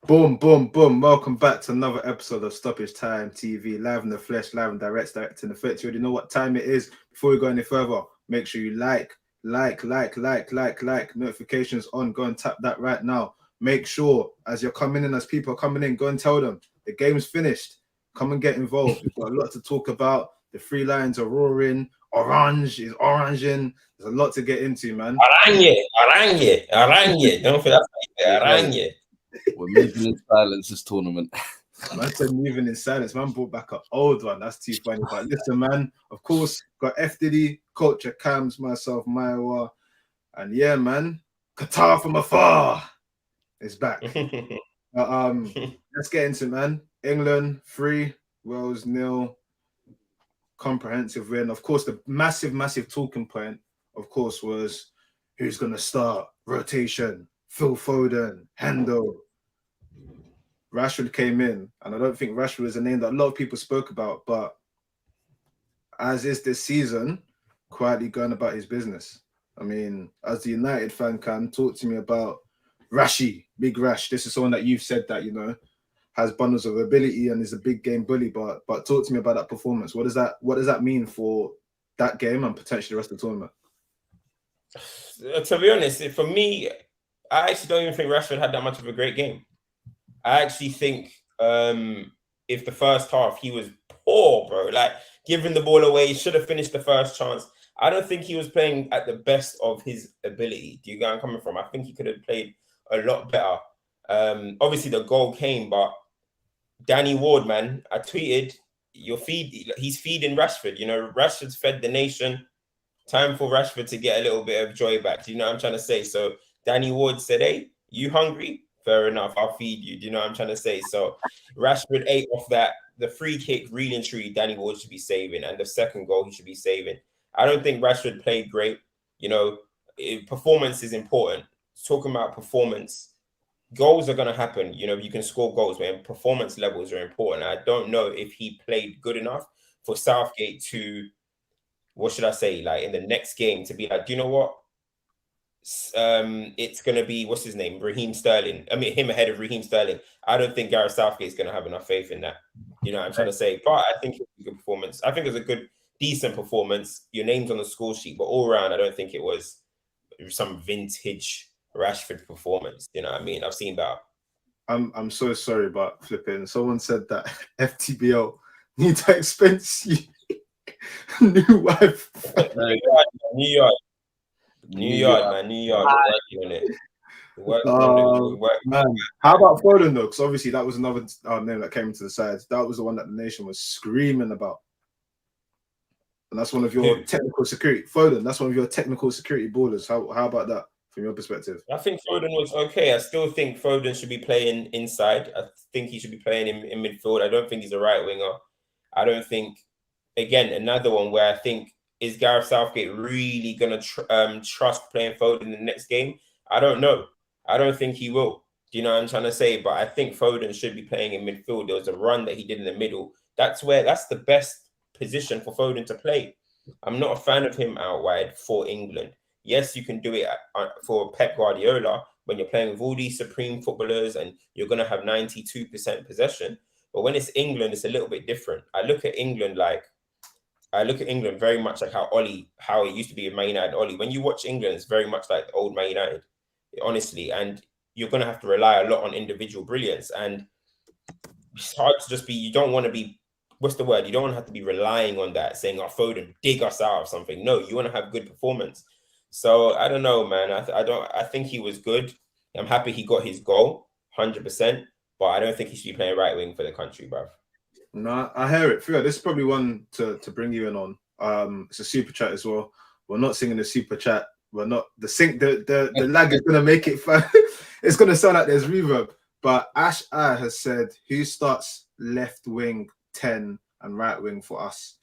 Boom, boom, boom. Welcome back to another episode of Stoppage Time TV, live in the flesh, live and direct in the flesh. You already know what time it is. Before we go any further, make sure you like. Notifications on. Go and tap that right now. Make sure as you're coming in, as people are coming in, go and tell them the game's finished. Come and get involved. We've got a lot to talk about. The three lions are roaring. Orange is oranging. There's a lot to get into, man. Aranje. Don't feel that. Aranje. We're moving in silence this tournament. Man said moving in silence. Man brought back an old one. That's too funny. But listen, man, of course, got F. Diddy, Culture, Cams, myself, Maiwa. And yeah, man, Qatar from afar is back. Let's get into it, man. England 3, Wales 0. Comprehensive win. Of course, the massive talking point, of course, was who's going to start rotation. Phil Foden, Hendo. Rashford came in, and I don't think Rashford is a name that a lot of people spoke about, but as is this season, quietly going about his business. I mean, as the United fan can, talk to me about Rashy, Big Rash. This is someone that you've said that, you know, has bundles of ability and is a big game bully, but talk to me about that performance. What does that mean for that game and potentially the rest of the tournament? To be honest, for me, I actually don't even think Rashford had that much of a great game. I actually think if the first half he was poor, bro, like giving the ball away, should have finished the first chance. I don't think he was playing at the best of his ability. Do you get where I'm coming from? I think he could have played a lot better. Obviously the goal came, but Danny Ward, man, I tweeted, he's feeding Rashford. You know, Rashford's fed the nation. Time for Rashford to get a little bit of joy back. Do you know what I'm trying to say? So Danny Ward said, hey, you hungry? Fair enough, I'll feed you. Do you know what I'm trying to say? So Rashford ate off that. The free kick, really and truly, Danny Ward should be saving. And the second goal, he should be saving. I don't think Rashford played great. You know, performance is important. Talking about performance, goals are going to happen. You know, you can score goals, but performance levels are important. I don't know if he played good enough for Southgate to, what should I say, like in the next game to be like, do you know what? It's going to be, what's his name? Raheem Sterling. I mean, him ahead of Raheem Sterling. I don't think Gareth Southgate is going to have enough faith in that. You know what I'm trying to say? But I think it was a good performance. I think it was a good, decent performance. Your name's on the score sheet, but all around, I don't think it was some vintage Rashford performance. You know what I mean? I've seen that. I'm so sorry, but flipping. Someone said that FTBL need to expense you. New wife. New York, man. New York. Working on it. Man. How about Foden though? Because obviously that was another name that came to the side. That was the one that the nation was screaming about, and that's one of your technical security. Foden, that's one of your technical security ballers. How about that from your perspective? I think Foden was okay. I still think Foden should be playing inside. I think he should be playing in midfield. I don't think he's a right winger. I don't think, again, another one where I think, is Gareth Southgate really going to trust playing Foden in the next game? I don't know. I don't think he will. Do you know what I'm trying to say? But I think Foden should be playing in midfield. There was a run that he did in the middle. That's the best position for Foden to play. I'm not a fan of him out wide for England. Yes, you can do it for Pep Guardiola when you're playing with all these supreme footballers and you're going to have 92% possession. But when it's England, it's a little bit different. I look at England very much like how it used to be with Man United. Ollie, when you watch England, it's very much like the old Man United, honestly. And you're going to have to rely a lot on individual brilliance. And it's hard to just be, you don't want to be, what's the word? You don't want to have to be relying on that, saying, oh, Foden, dig us out of something. No, you want to have good performance. So I don't know, man. I think he was good. I'm happy he got his goal, 100%. But I don't think he should be playing right wing for the country, bruv. No, I hear it. Fia, this is probably one to bring you in on. It's a super chat as well. We're not singing the super chat. We're not the lag is gonna make it fun. It's gonna sound like there's reverb. But Ash I has said who starts left wing 10 and right wing for us.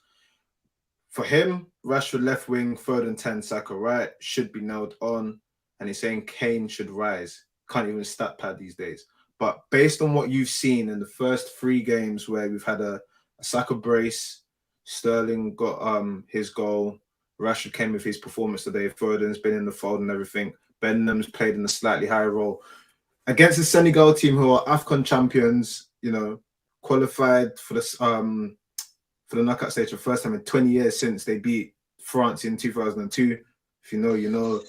For him, Rashford left wing, Foden 10, Saka right, should be nailed on. And he's saying Kane should rise. Can't even stat pad these days. But based on what you've seen in the first 3 games where we've had a Saka brace, Sterling got his goal, Rashford came with his performance today, Foden's been in the fold and everything, Benham's played in a slightly higher role. against the Senegal team who are AFCON champions, qualified for the knockout stage for the first time in 20 years since they beat France in 2002. If you know, you know.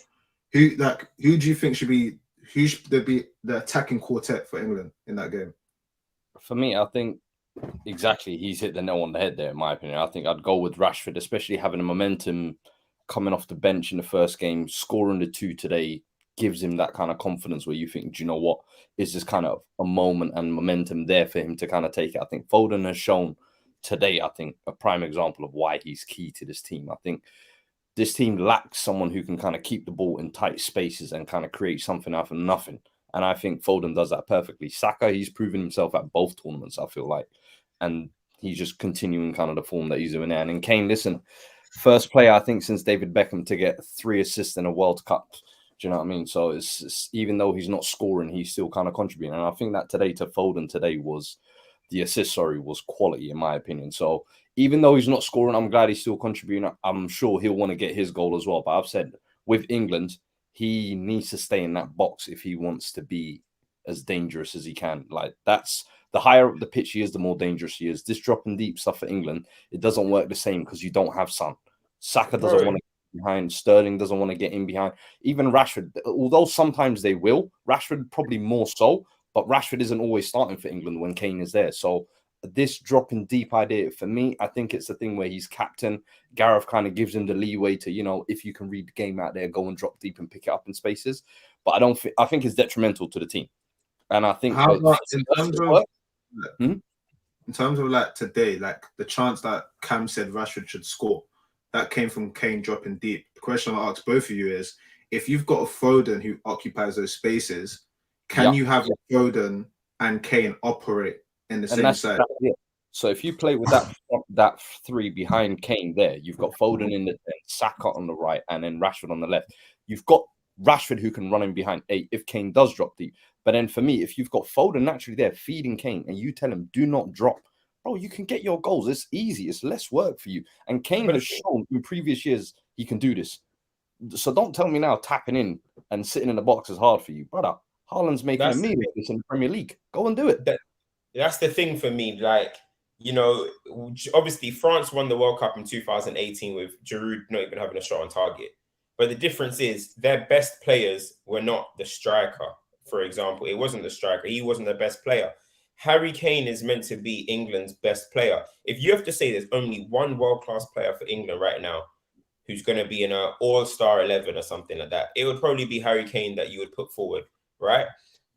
Who do you think should be the attacking quartet for England in that game? For me, I think exactly he's hit the nail on the head there, in my opinion. I think I'd go with Rashford, especially having a momentum coming off the bench in the first game, scoring the 2 today gives him that kind of confidence where you think, do you know what, is this kind of a moment and momentum there for him to kind of take it. I think Foden has shown today, I think, a prime example of why he's key to this team. I think this team lacks someone who can kind of keep the ball in tight spaces and kind of create something out of nothing. And I think Foden does that perfectly. Saka, he's proven himself at both tournaments, I feel like. And he's just continuing kind of the form that he's doing there. And in Kane, listen, first player, I think, since David Beckham to get 3 assists in a World Cup. Do you know what I mean? So it's even though he's not scoring, he's still kind of contributing. And I think that today to Foden today was was quality, in my opinion. So even though he's not scoring, I'm glad he's still contributing. I'm sure he'll want to get his goal as well. But I've said with England, he needs to stay in that box if he wants to be as dangerous as he can. Like, that's the higher up the pitch he is, the more dangerous he is. This dropping deep stuff for England, it doesn't work the same because you don't have Son. Saka doesn't want to get behind. Sterling doesn't want to get in behind. Even Rashford, although sometimes they will, Rashford probably more so, but Rashford isn't always starting for England when Kane is there. So this dropping deep idea, for me, I think it's the thing where he's captain. Gareth kind of gives him the leeway to, if you can read the game out there, go and drop deep and pick it up in spaces. But I think it's detrimental to the team. And I think in terms of like today, like the chance that Cam said Rashford should score, that came from Kane dropping deep. The question I ask both of you is, if you've got a Foden who occupies those spaces, can you have Foden and Kane operate in the same side? So if you play with that 3 behind Kane there, you've got Foden in the Saka on the right, and then Rashford on the left. You've got Rashford who can run in behind 8 if Kane does drop deep. But then for me, if you've got Foden naturally there feeding Kane and you tell him, do not drop, bro, you can get your goals. It's easy. It's less work for you. And Kane has shown in previous years he can do this. So don't tell me now tapping in and sitting in the box is hard for you, brother. Haaland's making a million in the Premier League. Go and do it. That's the thing for me. Like, obviously France won the World Cup in 2018 with Giroud not even having a shot on target. But the difference is their best players were not the striker, for example. It wasn't the striker. He wasn't the best player. Harry Kane is meant to be England's best player. If you have to say there's only one world-class player for England right now who's going to be in an all-star 11 or something like that, it would probably be Harry Kane that you would put forward, right?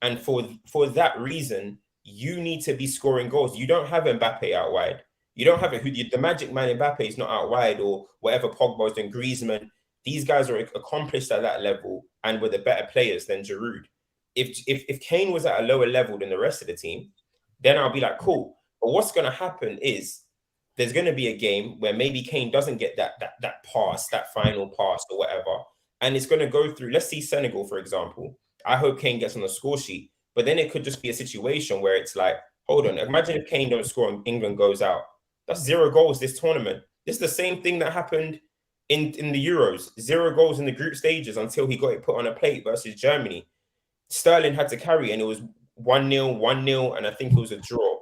And for that reason, you need to be scoring goals. You don't have Mbappe out wide. You don't have the magic man Mbappe is not out wide, or whatever Pogba's doing, Griezmann. These guys are accomplished at that level and were the better players than Giroud. If Kane was at a lower level than the rest of the team, then I'll be like, cool. But what's going to happen is there's going to be a game where maybe Kane doesn't get that pass, that final pass or whatever. And it's going to go through, let's see Senegal, for example. I hope Kane gets on the score sheet. But then it could just be a situation where it's like, hold on, imagine if Kane don't score and England goes out. That's 0 goals this tournament. This is the same thing that happened in the Euros. 0 goals in the group stages until he got it put on a plate versus Germany. Sterling had to carry, and it was 1-0, 1-0, and I think it was a draw.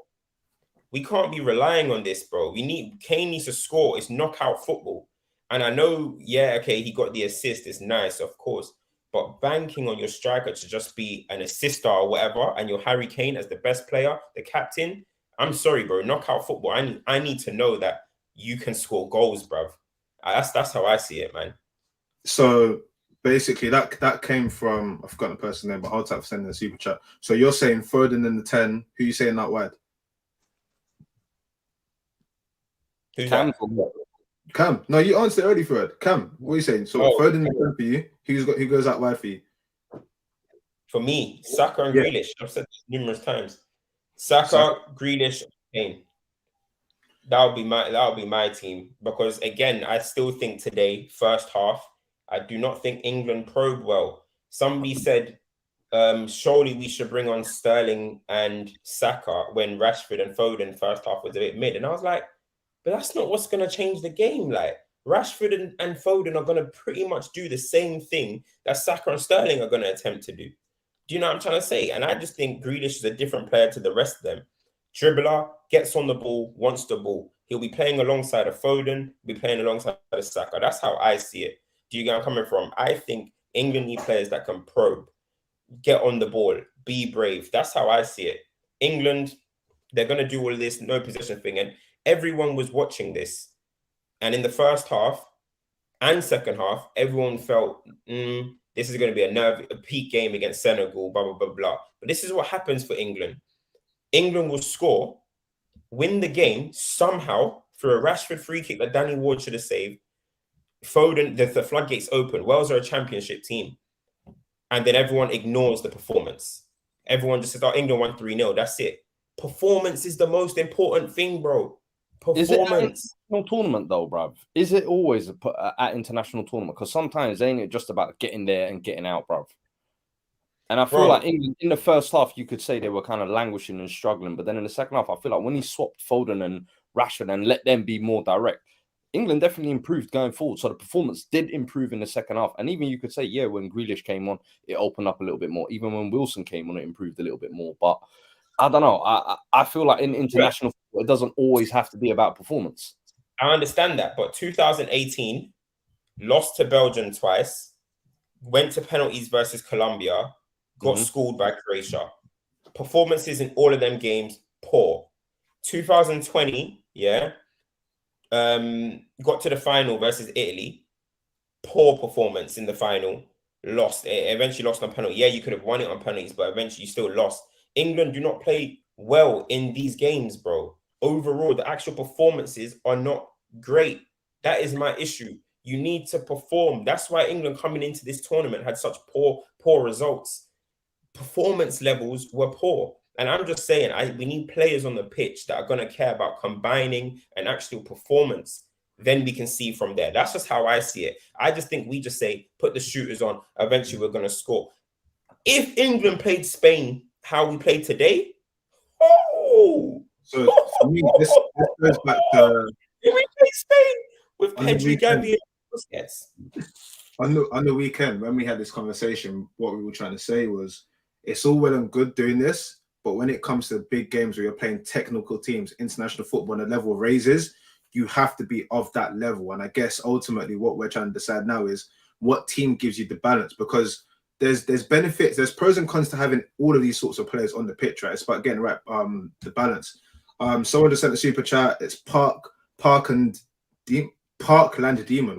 We can't be relying on this, bro. Kane needs to score. It's knockout football. And I know, he got the assist. It's nice, of course. But banking on your striker to just be an assister or whatever, and your Harry Kane as the best player, the captain, I'm sorry, bro. Knockout football, I need to know that you can score goals, bruv. That's how I see it, man. So basically, that came from, I've forgotten the person's name, but I'll type sending a super chat. So you're saying Foden in the 10. Who are you saying out wide? Who's Cam. Cam. No, you answered already, Fred. Cam, what are you saying? So Foden in the 10 for you. Who goes out wide for you? For me, Saka and Grealish. I've said this numerous times. Saka, Grealish, Kane. That would be my team, because again, I still think today, first half, I do not think England probed well. Somebody said, surely we should bring on Sterling and Saka when Rashford and Foden first half was a bit mid. And I was like, but that's not what's going to change the game. Like, Rashford and Foden are going to pretty much do the same thing that Saka and Sterling are going to attempt to do. Do you know what I'm trying to say? And I just think Grealish is a different player to the rest of them. Dribbler, gets on the ball, wants the ball. He'll be playing alongside a Foden, be playing alongside a Saka. That's how I see it. Do you get where I'm coming from? I think England need players that can probe, get on the ball, be brave. That's how I see it. England, they're going to do all of this no possession thing. And everyone was watching this. And in the first half and second half, everyone felt, this is going to be a peak game against Senegal, blah, blah, blah, blah. But this is what happens for England. England will score, win the game somehow through a Rashford free kick that Danny Ward should have saved. Foden, the floodgates open. Wales are a championship team. And then everyone ignores the performance. Everyone just says, oh, England won 3-0. That's it. Performance is the most important thing, bro. Performance. Is it an international tournament, though, bruv? Is it always at international tournament? Because sometimes ain't it just about getting there and getting out, bruv? And I feel like England, in the first half, you could say they were kind of languishing and struggling. But then in the second half, I feel like when he swapped Foden and Rashford and let them be more direct, England definitely improved going forward. So the performance did improve in the second half. And even you could say, yeah, when Grealish came on, it opened up a little bit more. Even when Wilson came on, it improved a little bit more. But I don't know. I feel like in international football, it doesn't always have to be about performance. I understand that. But 2018, lost to Belgium twice, went to penalties versus Colombia, got schooled by Croatia. Performances in all of them games, poor. 2020, got to the final versus Italy. Poor performance in the final. Lost. It eventually lost on penalty. Yeah, you could have won it on penalties, but eventually you still lost. England do not play well in these games, bro. Overall, the actual performances are not great. That is my issue. You need to perform. That's why England coming into this tournament had such poor results. Performance levels were poor. And I'm just saying, we need players on the pitch that are going to care about combining an actual performance. Then we can see from there. That's just how I see it. I just think we just say, put the shooters on. Eventually, we're going to score. If England played Spain how we played today, so for me, this goes back to if we play Spain with Pedri, Gavi, Busquets. On the weekend when we had this conversation, what we were trying to say was, it's all well and good doing this, but when it comes to big games where you're playing technical teams, international football, and the level raises, you have to be of that level. And I guess ultimately what we're trying to decide now is what team gives you the balance, because there's benefits, there's pros and cons to having all of these sorts of players on the pitch, right? It's about getting right the balance. Someone just sent a super chat. It's Parkland Demon.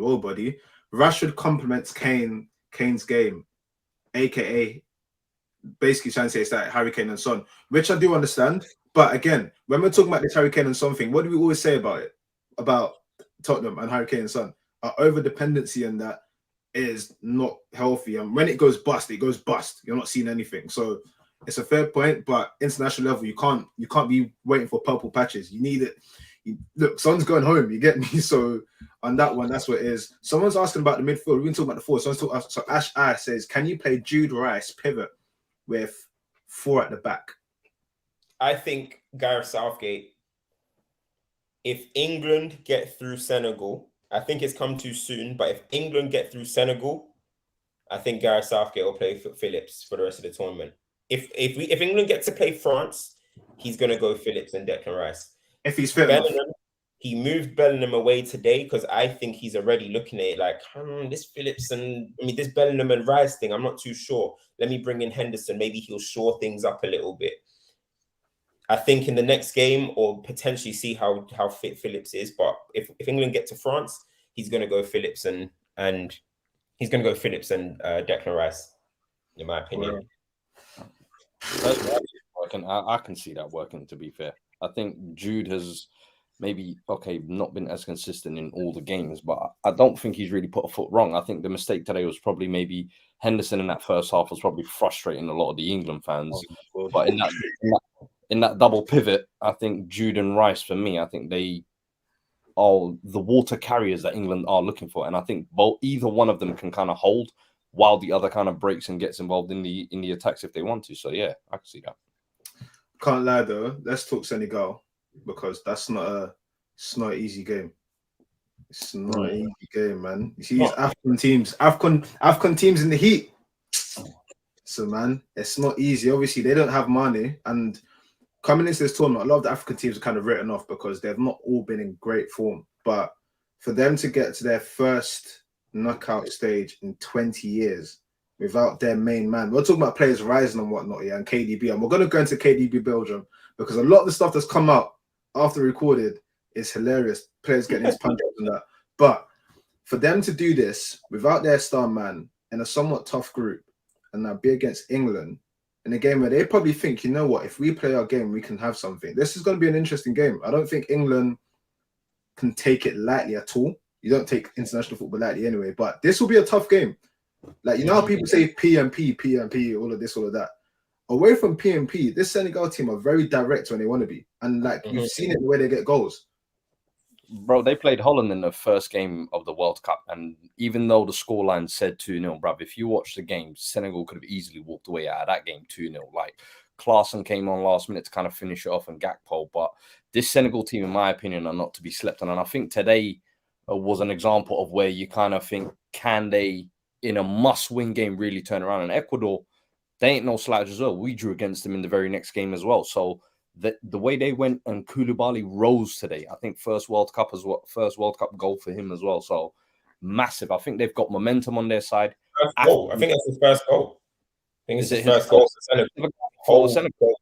Whoa, buddy. Rashford compliments Kane's game, aka basically trying to say it's like Harry Kane and Son, which I do understand. But again, when we're talking about this Harry Kane and Son thing, what do we always say about it? About Tottenham and Harry Kane and Son? Our over dependency in that is not healthy, and when it goes bust, it goes bust. You're not seeing anything. So it's a fair point, but international level, you can't be waiting for purple patches. You need it. Look, Son's going home. You get me? So on that one, that's what it is. Someone's asking about the midfield. We've been talking about the forward. So Ash I says, can you play Jude Rice pivot with 4 at the back? I think Gareth Southgate, if England get through Senegal, I think it's come too soon, but if England get through Senegal, I think Gareth Southgate will play Phillips for the rest of the tournament. If England get to play France, he's going to go Phillips and Declan Rice. If he's fit enough. He moved Bellingham away today because I think he's already looking at it like, this Phillips and this Bellingham and Rice thing, I'm not too sure. Let me bring in Henderson. Maybe he'll shore things up a little bit. I think in the next game, or potentially see how fit Phillips is. But if England get to France, he's going to go Phillips and he's going to go Phillips and Declan Rice, in my opinion. I can see that working, to be fair. I think Jude has maybe, not been as consistent in all the games, but I don't think he's really put a foot wrong. I think the mistake today was probably maybe Henderson in that first half was probably frustrating a lot of the England fans. But in that double pivot, I think Jude and Rice, for me, I think they are the water carriers that England are looking for. And I think either one of them can kind of hold while the other kind of breaks and gets involved in the attacks if they want to. So, yeah, I can see that. Can't lie, though. Let's talk Senegal, because that's not an easy game. It's not an easy game, man. You see these African teams in the heat. So, man, it's not easy. Obviously, they don't have money. And coming into this tournament, a lot of the African teams are kind of written off because they've not all been in great form. But for them to get to their first knockout stage in 20 years without their main man, we're talking about players rising and whatnot, yeah, and KDB. And we're going to go into KDB Belgium because a lot of the stuff that's come out after recorded is hilarious. Players getting his punch ups and that. But for them to do this without their star man in a somewhat tough group and now be against England in a game where they probably think, you know what, if we play our game, we can have something. This is going to be an interesting game. I don't think England can take it lightly at all. You don't take international football lightly anyway, but this will be a tough game. Like, you know how people say PMP, all of this, all of that. Away from PMP, this Senegal team are very direct when they want to be. And like, you've seen it the way they get goals. Bro, they played Holland in the first game of the World Cup. And even though the scoreline said 2-0, bruv, if you watch the game, Senegal could have easily walked away out of that game 2-0. Like, Klaassen came on last minute to kind of finish it off and Gakpo. But this Senegal team, in my opinion, are not to be slept on. And I think today was an example of where you kind of think, can they, in a must-win game, really turn around? And Ecuador, they ain't no slouch as well. We drew against them in the very next game as well. So the way they went and Koulibaly rose today, I think first World Cup goal for him as well. So massive. I think they've got momentum on their side. I think that's his first goal. I think it's his first goal for Senegal.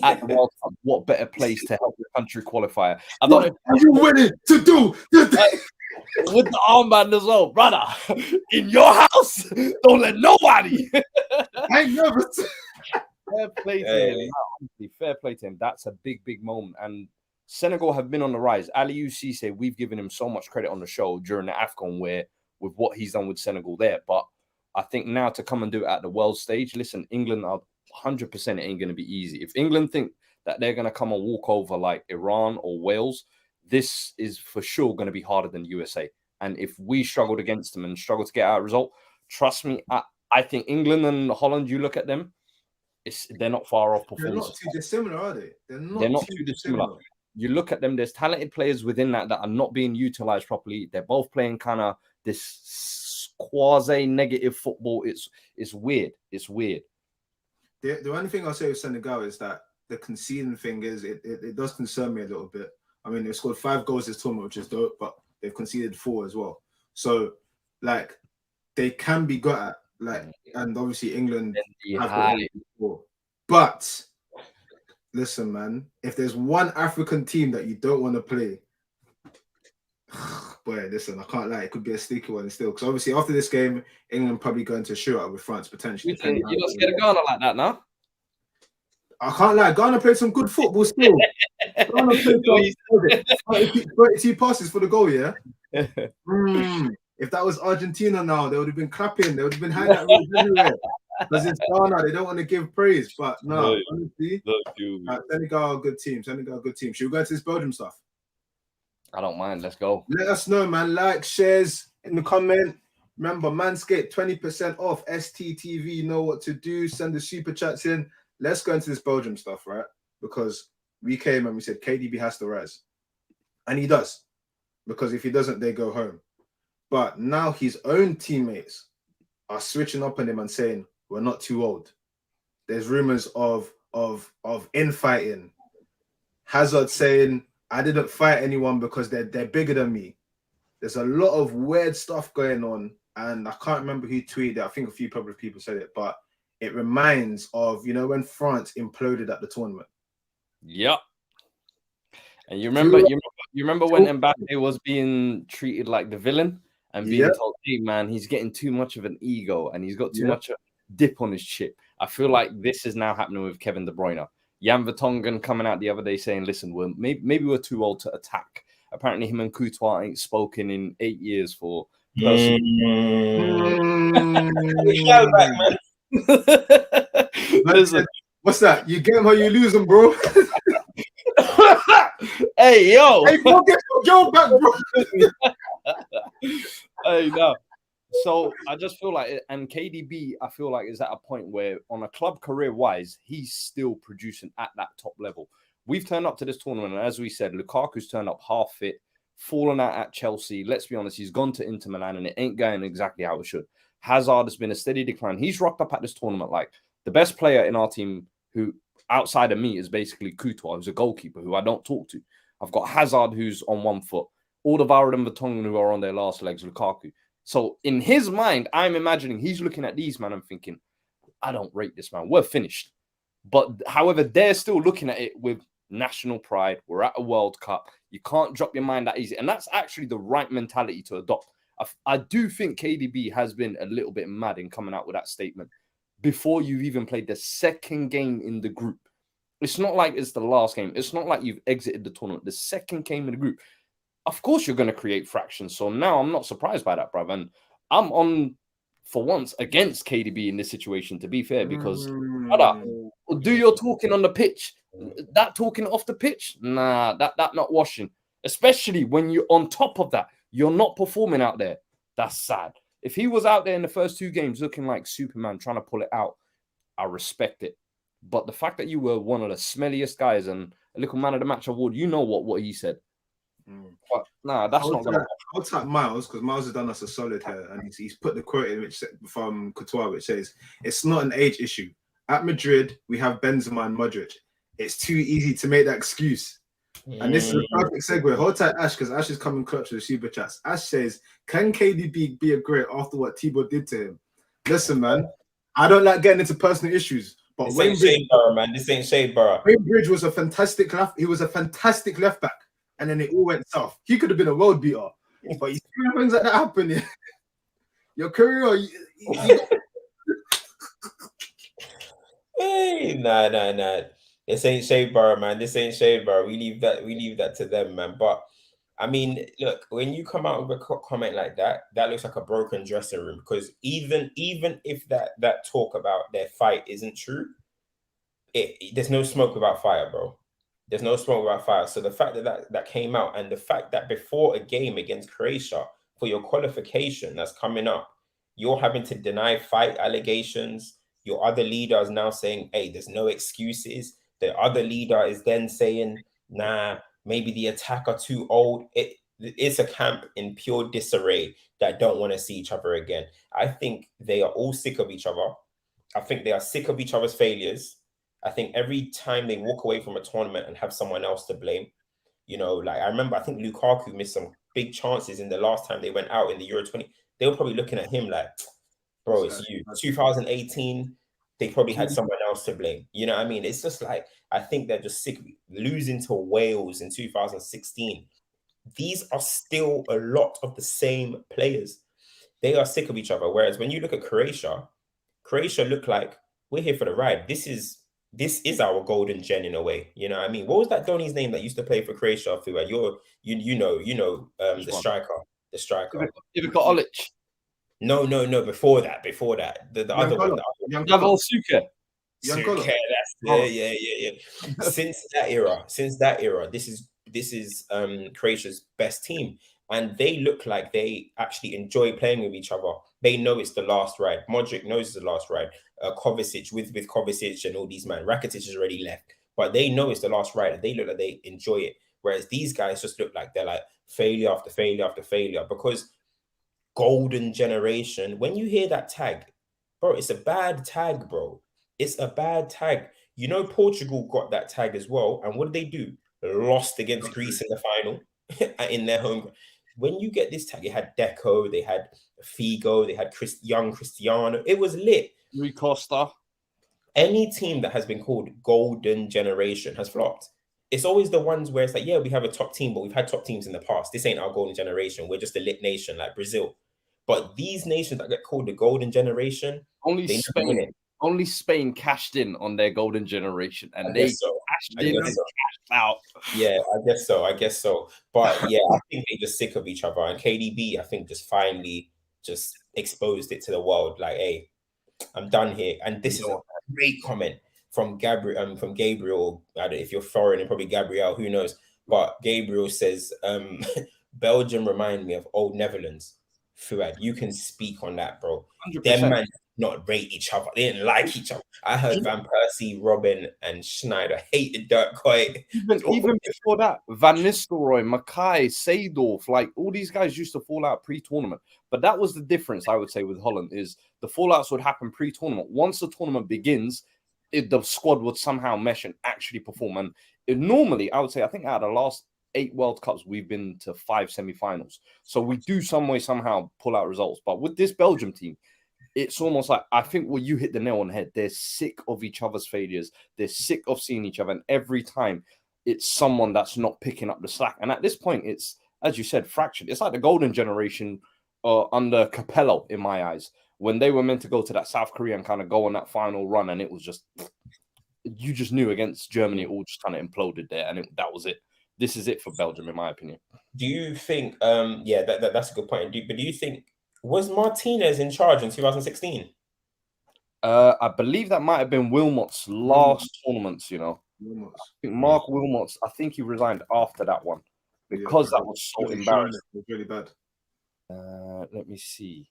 At the World Cup, what better place to help the country qualifier? I don't know. What are you winning to do? With the armband as well, brother. In your house, don't let nobody. I ain't nervous. Fair play to him. No, honestly, fair play to him. That's a big, big moment. And Senegal have been on the rise. Aliou Cisse, we've given him so much credit on the show during the AFCON with what he's done with Senegal there. But I think now to come and do it at the world stage, listen, England are 100% it ain't going to be easy. If England think that they're going to come and walk over like Iran or Wales, this is for sure going to be harder than USA. And if we struggled against them and struggle to get our result, trust me, I think England and Holland, you look at them, they're not far off performance. They're not too dissimilar, are they? They're not too dissimilar. You look at them, there's talented players within that are not being utilized properly. They're both playing kind of this quasi-negative football. It's weird. It's weird. The only thing I'll say with Senegal is that the conceding thing is it does concern me a little bit. I mean, they've scored 5 goals this tournament, which is dope, but they've conceded 4 as well. So, like, they can be good at, like, and obviously England have before. But listen, man, if there's one African team that you don't want to play, boy, listen, I can't lie, it could be a sticky one still. Because obviously after this game, England probably going to shoot out with France potentially. You're not scared of Ghana like that now? I can't lie, Ghana played some good football still. Ghana played 32 passes for the goal, yeah? If that was Argentina now, they would have been clapping. They would have been hanging out everywhere. Because it's Ghana, they don't want to give praise. But no, honestly, Senegal, good team. Senegal, good team. Should we go into this Belgium stuff? I don't mind. Let's go. Let us know, man. Like, shares in the comment. Remember, Manscaped, 20% off. STTV, you know what to do. Send the super chats in. Let's go into this Belgium stuff, right? Because we came and we said KDB has to rise. And he does. Because if he doesn't, they go home. But now his own teammates are switching up on him and saying, we're not too old. There's rumors of infighting. Hazard saying, I didn't fight anyone because they're bigger than me. There's a lot of weird stuff going on. And I can't remember who tweeted it. I think a few public people said it. But it reminds of, you know, when France imploded at the tournament. Yep. And you remember when Mbappe was being treated like the villain and being told, hey, man, he's getting too much of an ego and he's got too much dip on his chip. I feel like this is now happening with Kevin De Bruyne. Jan Vertonghen coming out the other day saying, listen, maybe we're too old to attack. Apparently him and Courtois ain't spoken in 8 years for personal. Listen, what's that? You get them how you lose them, bro. Hey, yo. Hey, go get your girl back, bro. Hey, no. So I just feel like, and KDB, I feel like is at a point where on a club career-wise, he's still producing at that top level. We've turned up to this tournament, and as we said, Lukaku's turned up half fit, fallen out at Chelsea. Let's be honest, he's gone to Inter Milan, and it ain't going exactly how it should. Hazard has been a steady decline. He's rocked up at this tournament like the best player in our team who outside of me is basically Courtois, who's a goalkeeper who I don't talk to. I've got Hazard who's on one foot, Alderweireld and Vertonghen who are on their last legs, Lukaku. So in his mind, I'm imagining he's looking at these man and thinking, I don't rate this man. We're finished. But however, they're still looking at it with national pride. We're at a World Cup. You can't drop your mind that easy. And that's actually the right mentality to adopt. I do think KDB has been a little bit mad in coming out with that statement before you've even played the second game in the group. It's not like it's the last game. It's not like you've exited the tournament. The second game in the group. Of course, you're going to create fractions. So now I'm not surprised by that, bruv. And I'm on, for once, against KDB in this situation, to be fair, because do your talking on the pitch. That talking off the pitch, nah, that not washing. Especially when you're on top of that, you're not performing out there. That's sad. If he was out there in the first 2 games looking like Superman, trying to pull it out, I respect it. But the fact that you were one of the smelliest guys and a little man of the match award, you know what he said. But nah, that's not gonna. I'll type Miles because Miles has done us a solid here, and he's put the quote in which from Courtois, which says, "It's not an age issue. At Madrid, we have Benzema and Modric. It's too easy to make that excuse." And this is a perfect segue. Hold tight, Ash, because Ash is coming clutch with the super chats. Ash says, "Can KDB be a great after what Thibaut did to him?" Listen, man, I don't like getting into personal issues, but this ain't Shade Borough, man. This ain't Shade Borough. Wayne Bridge was a fantastic left. He was a fantastic left back, and then it all went south. He could have been a world beater, but you see when things like that happen, yeah? Your career. Hey, nah. This ain't Shade Borough, man. This ain't Shade Borough. We leave that to them, man. But I mean, look, when you come out with a comment like that, that looks like a broken dressing room. Because even if that talk about their fight isn't true, there's no smoke without fire, bro. There's no smoke without fire. So the fact that came out, and the fact that before a game against Croatia for your qualification that's coming up, you're having to deny fight allegations. Your other leader is now saying, "Hey, there's no excuses." The other leader is then saying, "Nah, maybe the attack are too old." It's a camp in pure disarray that don't want to see each other again. I think they are all sick of each other. I think they are sick of each other's failures. I think every time they walk away from a tournament and have someone else to blame, you know, like I remember, I think Lukaku missed some big chances in the last time they went out in the Euro 20. They were probably looking at him like, bro, it's you. 2018, they probably had someone else to blame. You know what I mean? It's just like, I think they're just sick of losing to Wales in 2016. These are still a lot of the same players. They are sick of each other. Whereas when you look at Croatia look like, we're here for the ride. This is our golden gen in a way. You know what I mean? What was that Donny's name that used to play for Croatia? You know, the striker. Ivica Olic. No. Before that, the other one. Davor Suker. Suker, that's yeah. Since that era, this is Croatia's best team, and they look like they actually enjoy playing with each other. They know it's the last ride. Modric knows it's the last ride. Kovacic with Kovacic and all these man. Rakitic has already left, but they know it's the last ride, and they look like they enjoy it. Whereas these guys just look like they're like failure after failure after failure, because golden generation, when you hear that tag, bro, it's a bad tag, bro. It's a bad tag. You know, Portugal got that tag as well. And what did they do? Lost against Greece in the final in their home. When you get this tag, it had Deco, they had Figo, they had young Cristiano. It was lit. Rui Costa. Any team that has been called golden generation has flopped. It's always the ones where it's like, yeah, we have a top team, but we've had top teams in the past. This ain't our golden generation. We're just a lit nation like Brazil. But these nations that get called the golden generation, only Spain cashed in on their golden generation, and they cashed in and cashed out. Yeah, I guess so. But yeah, I think they're just sick of each other. And KDB, I think, just finally just exposed it to the world. Like, hey, I'm done here. And this is a great comment from Gabriel. I don't know if you're foreign, and probably Gabriel, who knows? But Gabriel says, Belgium remind me of old Netherlands. Fuad, you can speak on that, bro. 100%. not rate each other. They didn't like each other. I heard Van Persie, Robin, and Schneider hated Dirk quite. Even before that, Van Nistelrooy, Mackay, Seedorf, like all these guys used to fall out pre-tournament. But that was the difference, I would say, with Holland is the fallouts would happen pre-tournament. Once the tournament begins, the squad would somehow mesh and actually perform. And normally, I would say, I think out of the last 8 World Cups, we've been to 5 semi-finals. So we do some way somehow pull out results. But with this Belgium team, it's almost like, I think you hit the nail on the head. They're sick of each other's failures. They're sick of seeing each other. And every time it's someone that's not picking up the slack. And at this point, it's, as you said, fractured. It's like the golden generation under Capello, in my eyes, when they were meant to go to that South Korea and kind of go on that final run. And it was just, you just knew against Germany, it all just kind of imploded there. And that was it. This is it for Belgium, in my opinion. Do you think, that's a good point. But do you think, was Martinez in charge in 2016? I believe that might have been Wilmot's last tournaments, you know. I think Mark Wilmot's, I think he resigned after that one because that was so embarrassing. It was really bad. Let me see.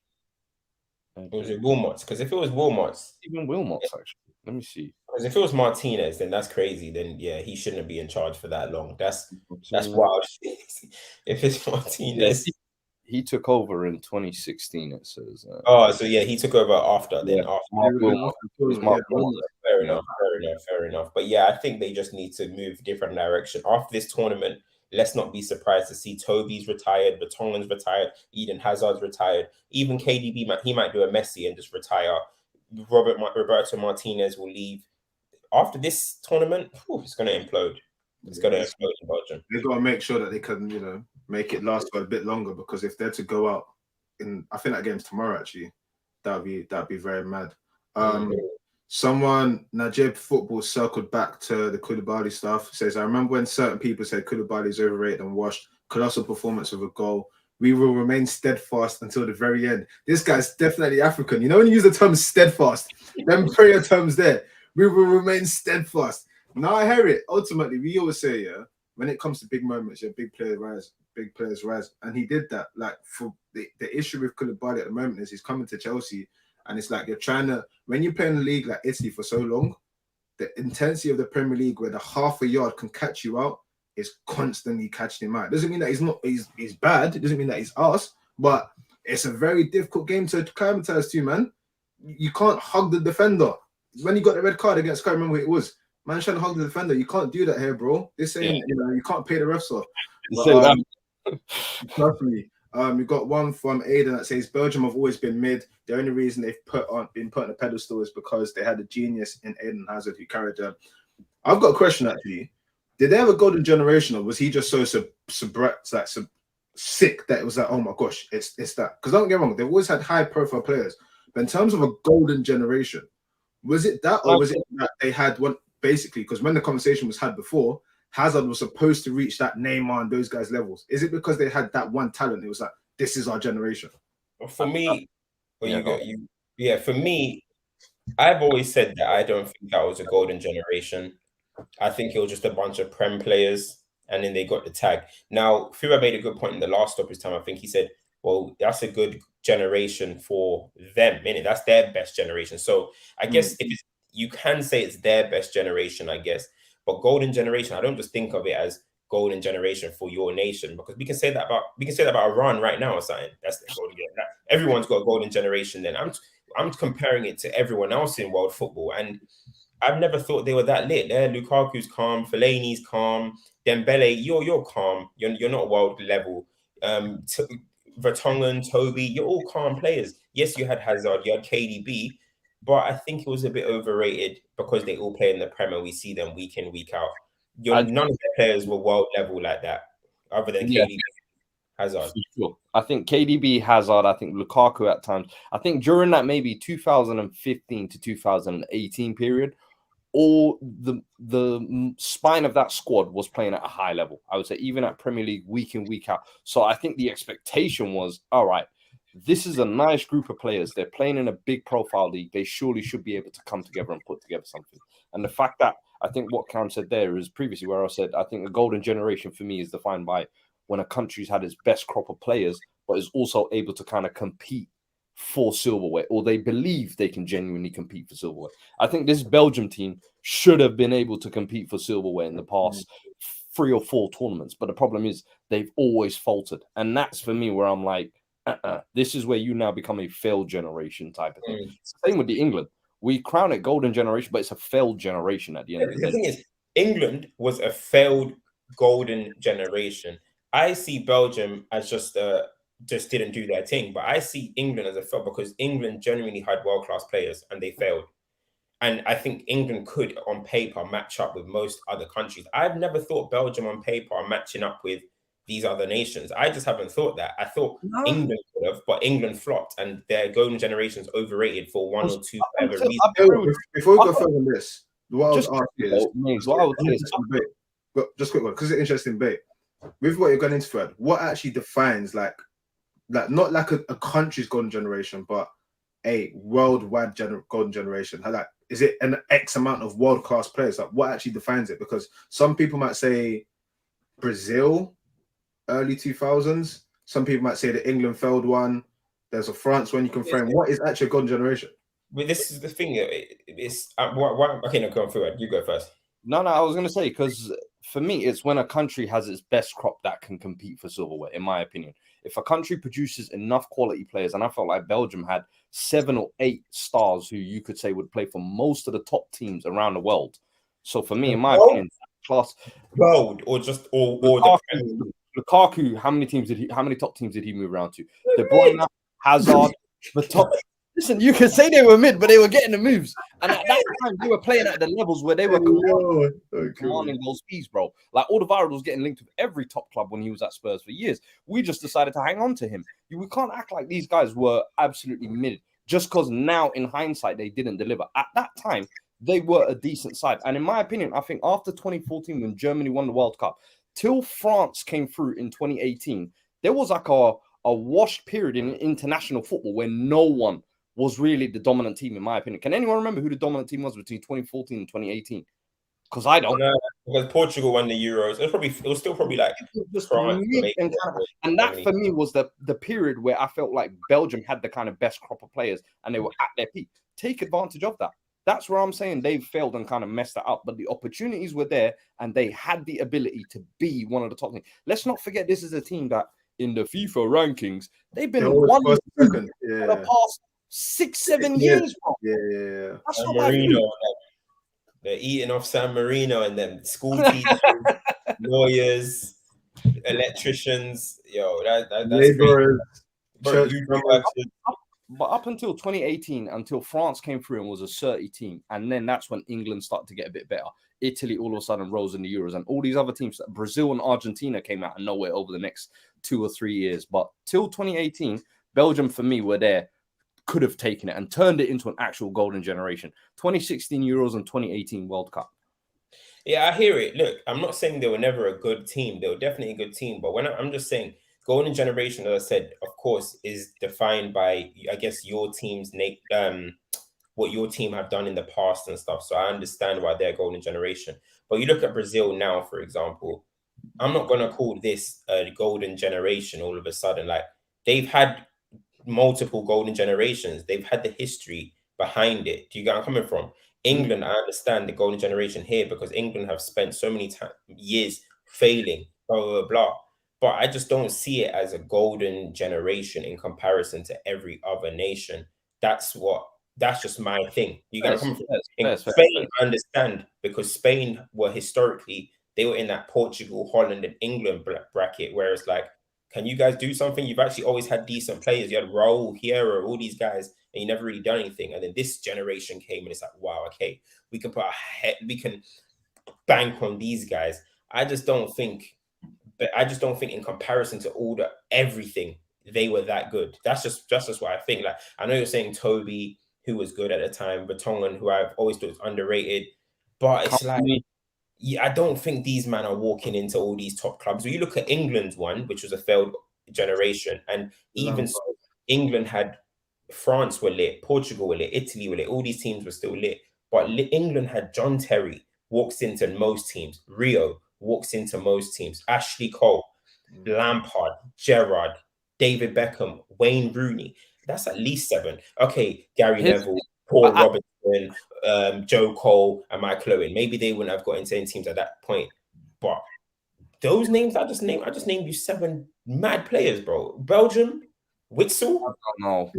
Was it Wilmot's? Because if it was Wilmot's, even Wilmot's, actually. Let me see. Because if it was Martinez, then that's crazy. Then yeah, he shouldn't be in charge for that long. That's wild. If it's Martinez, he took over in 2016. It says. So yeah, he took over after. Then after Mark Wilmot. Fair enough. But yeah, I think they just need to move different direction after this tournament. Let's not be surprised to see Toby's retired, Vertonghen's retired, Eden Hazard's retired, even KDB he might do a Messi and just retire. Roberto Martinez will leave. After this tournament, it's going to implode. It's going to explode in Belgium. They've got to make sure that they can, make it last for a bit longer, because if they're to go out I think that game's tomorrow actually, that'd be very mad. Someone, Najib Football, circled back to the Koulibaly stuff. Says, I remember when certain people said Koulibaly is overrated and washed. Colossal performance with a goal. We will remain steadfast until the very end. This guy's definitely African. You know when you use the term steadfast, them prayer terms there. We will remain steadfast. Now I hear it. Ultimately, we always say, when it comes to big moments, big players rise. And he did that. Like, for the issue with Koulibaly at the moment is he's coming to Chelsea, and it's like you're trying to, when you play in a league like Italy for so long, the intensity of the Premier League where the half a yard can catch you out is constantly catching him out. It doesn't mean that he's bad. It doesn't mean that he's us, but it's a very difficult game to acclimatise to, man. You can't hug the defender. When you got the red card against, I can't remember who it was. Man trying to hug the defender. You can't do that here, bro. This ain't, you can't pay the refs off. Trust me. We got one from Aiden that says Belgium have always been mid. The only reason they've been put on a pedestal is because they had a genius in Aiden Hazard who carried them. I've got a question actually. Did they have a golden generation, or was he just so sick that it was like, oh my gosh, it's that? Because don't get me wrong, they've always had high profile players. But in terms of a golden generation, was it that, or was it that they had one basically? Because when the conversation was had before, Hazard was supposed to reach that Neymar and those guys' levels. Is it because they had that one talent? It was like, this is our generation. For me, for me, I've always said that I don't think that was a golden generation. I think it was just a bunch of Prem players, and then they got the tag. Now, Fura made a good point in the last StoppageTime. I think he said, well, that's a good generation for them, meaning that's their best generation. So I guess you can say it's their best generation, I guess. But golden generation, I don't just think of it as golden generation for your nation, because we can say that about Iran right now or something. That's the golden generation. Everyone's got a golden generation. Then I'm comparing it to everyone else in world football, and I've never thought they were that lit. Lukaku's calm, Fellaini's calm, Dembele, you're calm. You're not world level. Vertonghen, Toby, you're all calm players. Yes, you had Hazard, you had KDB, but I think it was a bit overrated because they all play in the Premier. We see them week in, week out. None of their players were world level like that, other than KDB, Hazard. Sure. I think KDB, Hazard, I think Lukaku at times. I think during that maybe 2015 to 2018 period, all the spine of that squad was playing at a high level. I would say even at Premier League, week in, week out. So I think the expectation was, all right, this is a nice group of players. They're playing in a big profile league. They surely should be able to come together and put together something. And the fact that I think what Cam said there is previously where I said, I think a golden generation for me is defined by when a country's had its best crop of players, but is also able to kind of compete for silverware, or they believe they can genuinely compete for silverware. I think this Belgium team should have been able to compete for silverware in the past 3 or 4 tournaments, but the problem is they've always faltered, and that's for me where I'm like, this is where you now become a failed generation type of thing. Same with the England. We crown it golden generation, but it's a failed generation at the end of the day. The thing is, England was a failed golden generation. I see Belgium as just didn't do their thing, but I see England as a fail because England genuinely had world-class players and they failed. And I think England could, on paper, match up with most other countries. I've never thought Belgium on paper are matching up with these other nations. I just haven't thought that. I thought England could have, but England flopped, and their golden generation's overrated for one or two whatever reasons. Before we go further on this, what I was asking is, just quick one, because it's an interesting debate. With what you're going into, Fred, what actually defines like not like a country's golden generation, but a worldwide golden generation? How, like, is it an X amount of world-class players? Like, what actually defines it? Because some people might say Brazil, early 2000s. Some people might say the England failed one. There's a France one you can frame. What is actually a golden generation? But this is the thing. It's okay. No, go on through it. You go first. No, I was going to say, because for me, it's when a country has its best crop that can compete for silverware, in my opinion. If a country produces enough quality players, and I felt like Belgium had 7 or 8 stars who you could say would play for most of the top teams around the world. So for me, in my opinion, class world or just or Lukaku, how many top teams did he move around to? De Bruyne, Hazard, the top. Listen, you can say they were mid, but they were getting the moves. And at that time, they were playing at the levels where they were commanding those speeds, bro. Like, Alderweireld was getting linked with every top club when he was at Spurs for years. We just decided to hang on to him. We can't act like these guys were absolutely mid just because now, in hindsight, they didn't deliver. At that time, they were a decent side. And in my opinion, I think after 2014, when Germany won the World Cup, till France came through in 2018, there was like a washed period in international football where no one was really the dominant team, in my opinion. Can anyone remember who the dominant team was between 2014 and 2018? Because I don't. No, because Portugal won the Euros. It was still probably like France, and that for me was the period where I felt like Belgium had the kind of best crop of players and they were at their peak. Take advantage of that. That's where I'm saying they've failed and kind of messed that up. But the opportunities were there and they had the ability to be one of the top teams. Let's not forget, this is a team that in the FIFA rankings, they've been one for the past 6-7 years. Bro. Yeah. That's San not Marino, they're eating off San Marino and them school teachers, lawyers, electricians. Yo, that's laborers, crazy. But up until 2018, until France came through and was a 30 team, and then that's when England started to get a bit better. Italy all of a sudden rose in the Euros, and all these other teams, Brazil and Argentina, came out of nowhere over the next 2 or 3 years. But till 2018, Belgium, for me, were there, could have taken it and turned it into an actual golden generation. 2016 Euros and 2018 World Cup. Yeah, I hear it. Look, I'm not saying they were never a good team. They were definitely a good team. But I'm just saying, golden generation, as I said, of course, is defined by, I guess, your team's what your team have done in the past and stuff. So I understand why they're golden generation. But you look at Brazil now, for example, I'm not going to call this a golden generation all of a sudden. Like, they've had multiple golden generations. They've had the history behind it. Do you get where I'm coming from? England, I understand the golden generation here because England have spent so many years failing, blah, blah, blah. But I just don't see it as a golden generation in comparison to every other nation. That's just my thing. You got to come from Spain. I understand because Spain were historically, they were in that Portugal, Holland, and England bracket, where it's like, can you guys do something? You've actually always had decent players. You had Raul, Hierro, all these guys, and you never really done anything. And then this generation came, and it's like, wow, okay, we can we can bank on these guys. I just don't think in comparison to everything, they were that good. That's just what I think. Like, I know you're saying Toby, who was good at the time, Vertonghen, who I've always thought was underrated, but it's like, yeah, I don't think these men are walking into all these top clubs. When you look at England's one, which was a failed generation, and even so, England had, France were lit, Portugal were lit, Italy were lit, all these teams were still lit. But England had John Terry, walks into most teams, Rio walks into most teams, Ashley Cole, Lampard, Gerrard, David Beckham, Wayne Rooney. That's at least 7. Okay, Gary Here's- Neville, Paul I- Robinson, Joe Cole, and Michael Owen. Maybe they wouldn't have got into any teams at that point. But those names I just named you 7 mad players, bro. Belgium, Witsel. No.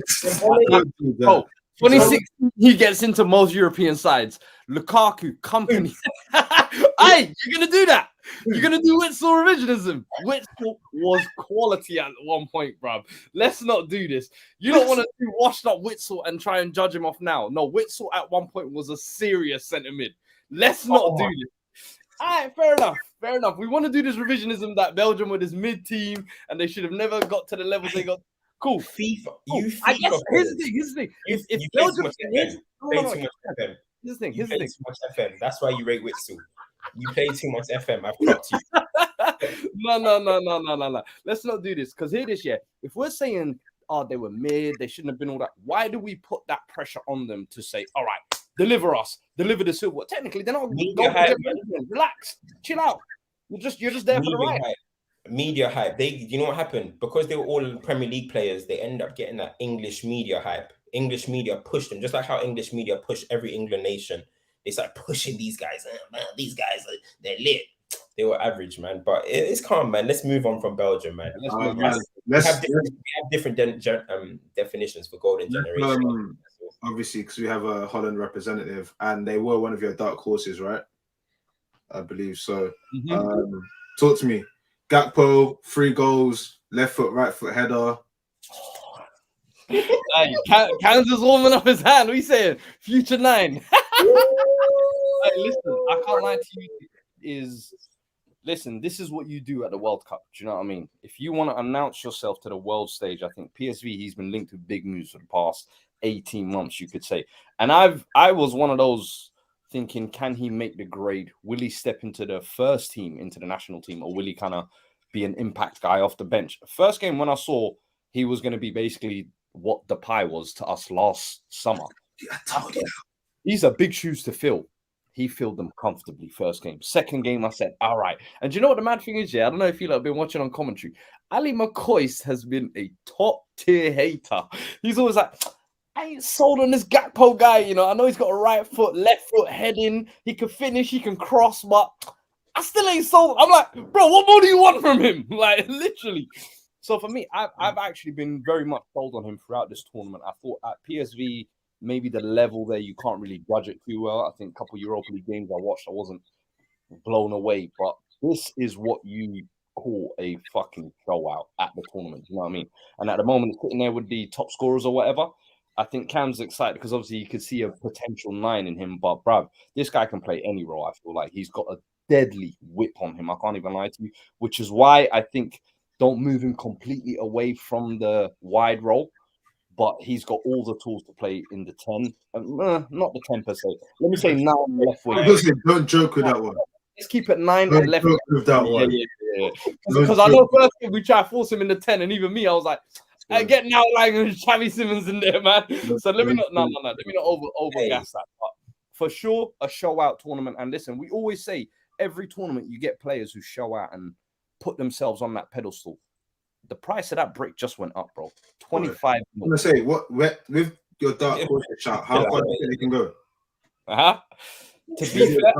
Don't do that. Oh, 2016, he gets into most European sides. Lukaku, company. Hey, you're gonna do that. You're gonna do Witsel revisionism. Witsel was quality at one point, bruv. Let's not do this. You don't want to do washed up Witsel and try and judge him off now. No, Witsel at one point was a serious centre mid. Let's not do this. All right, fair enough. Fair enough. We want to do this revisionism that Belgium were this mid team and they should have never got to the levels they got. Cool. FIFA. Cool. You FIFA. I guess here's the thing. If Belgium play too much FM. Here's the thing. You play too much FM. That's why you rate Witsel. You play too much FM. I've clocked you. No. Let's not do this because hear this, yeah. If we're saying, oh, they were mid, they shouldn't have been all that. Why do we put that pressure on them to say, all right, deliver the silver? Technically, they're not. Relax, chill out. You're just there for the ride. Media hype. You know what happened? Because they were all Premier League players, they end up getting that English media hype. English media pushed them, just like how English media push every England nation. They start pushing these guys. Man, these guys, they're lit. They were average, man. But it's calm, man. Let's move on from Belgium, man. We have different definitions for golden generation. Obviously, because we have a Holland representative, and they were one of your dark horses, right? I believe so. Talk to me. Gakpo, 3 goals, left foot, right foot header. Hey, Kansas warming up his hand. What are you saying? Future 9. Hey, listen, I can't lie to you. Listen, this is what you do at the World Cup. Do you know what I mean? If you want to announce yourself to the world stage, I think PSV, he's been linked with big moves for the past 18 months, you could say. And I was one of those thinking, can he make the grade? Will he step into the first team, into the national team, or will he kind of be an impact guy off the bench? First game when I saw he was going to be basically what Depay was to us last summer. These are big shoes to fill. He filled them comfortably first game. Second game, I said, all right. And do you know what the mad thing is? Yeah, I don't know if you've been watching on commentary. Ali McCoist has been a top-tier hater. He's always like, I ain't sold on this Gakpo guy. You know, I know he's got a right foot, left foot heading. He can finish, he can cross, but I still ain't sold. I'm like, bro, what more do you want from him? Like, literally. So for me, I've actually been very much sold on him throughout this tournament. I thought at PSV, maybe the level there, you can't really judge it too well. I think a couple of Europa League games I watched, I wasn't blown away. But this is what you call a fucking show out at the tournament. You know what I mean? And at the moment, it's sitting there with the top scorers or whatever. I think Cam's excited because obviously you could see a potential 9 in him. But, bruv, this guy can play any role, I feel like. He's got a deadly whip on him. I can't even lie to you, which is why I think don't move him completely away from the wide role. But he's got all the tools to play in the 10. Not the 10 per se. Let me say 9 left wing. Don't joke with that one. Let's keep it 9 and left wing. With that one. Yeah. Because I know first we try to force him in the 10, and even me, I was like, I get now like Xavi Simons in there, man. So let me not let me not overgas that. But for sure, a show out tournament. And listen, we always say every tournament you get players who show out and put themselves on that pedestal. The price of that brick just went up, bro. 25. I'm gonna say with your dark horse shout, how far do you think they can go? To be fair,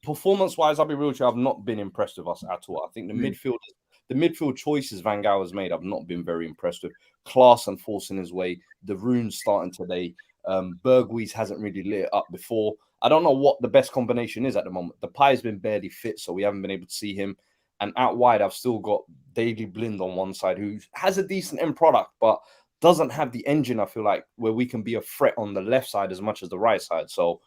performance-wise, I'll be real with you, I've not been impressed with us at all. I think the midfield choices Van Gaal has made, I've not been very impressed with. Klaassen forcing his way, the Runes starting today. Berghuis hasn't really lit it up before. I don't know what the best combination is at the moment. The Pie's been barely fit, so we haven't been able to see him. And out wide, I've still got Daley Blind on one side, who has a decent end product, but doesn't have the engine, I feel like, where we can be a threat on the left side as much as the right side. So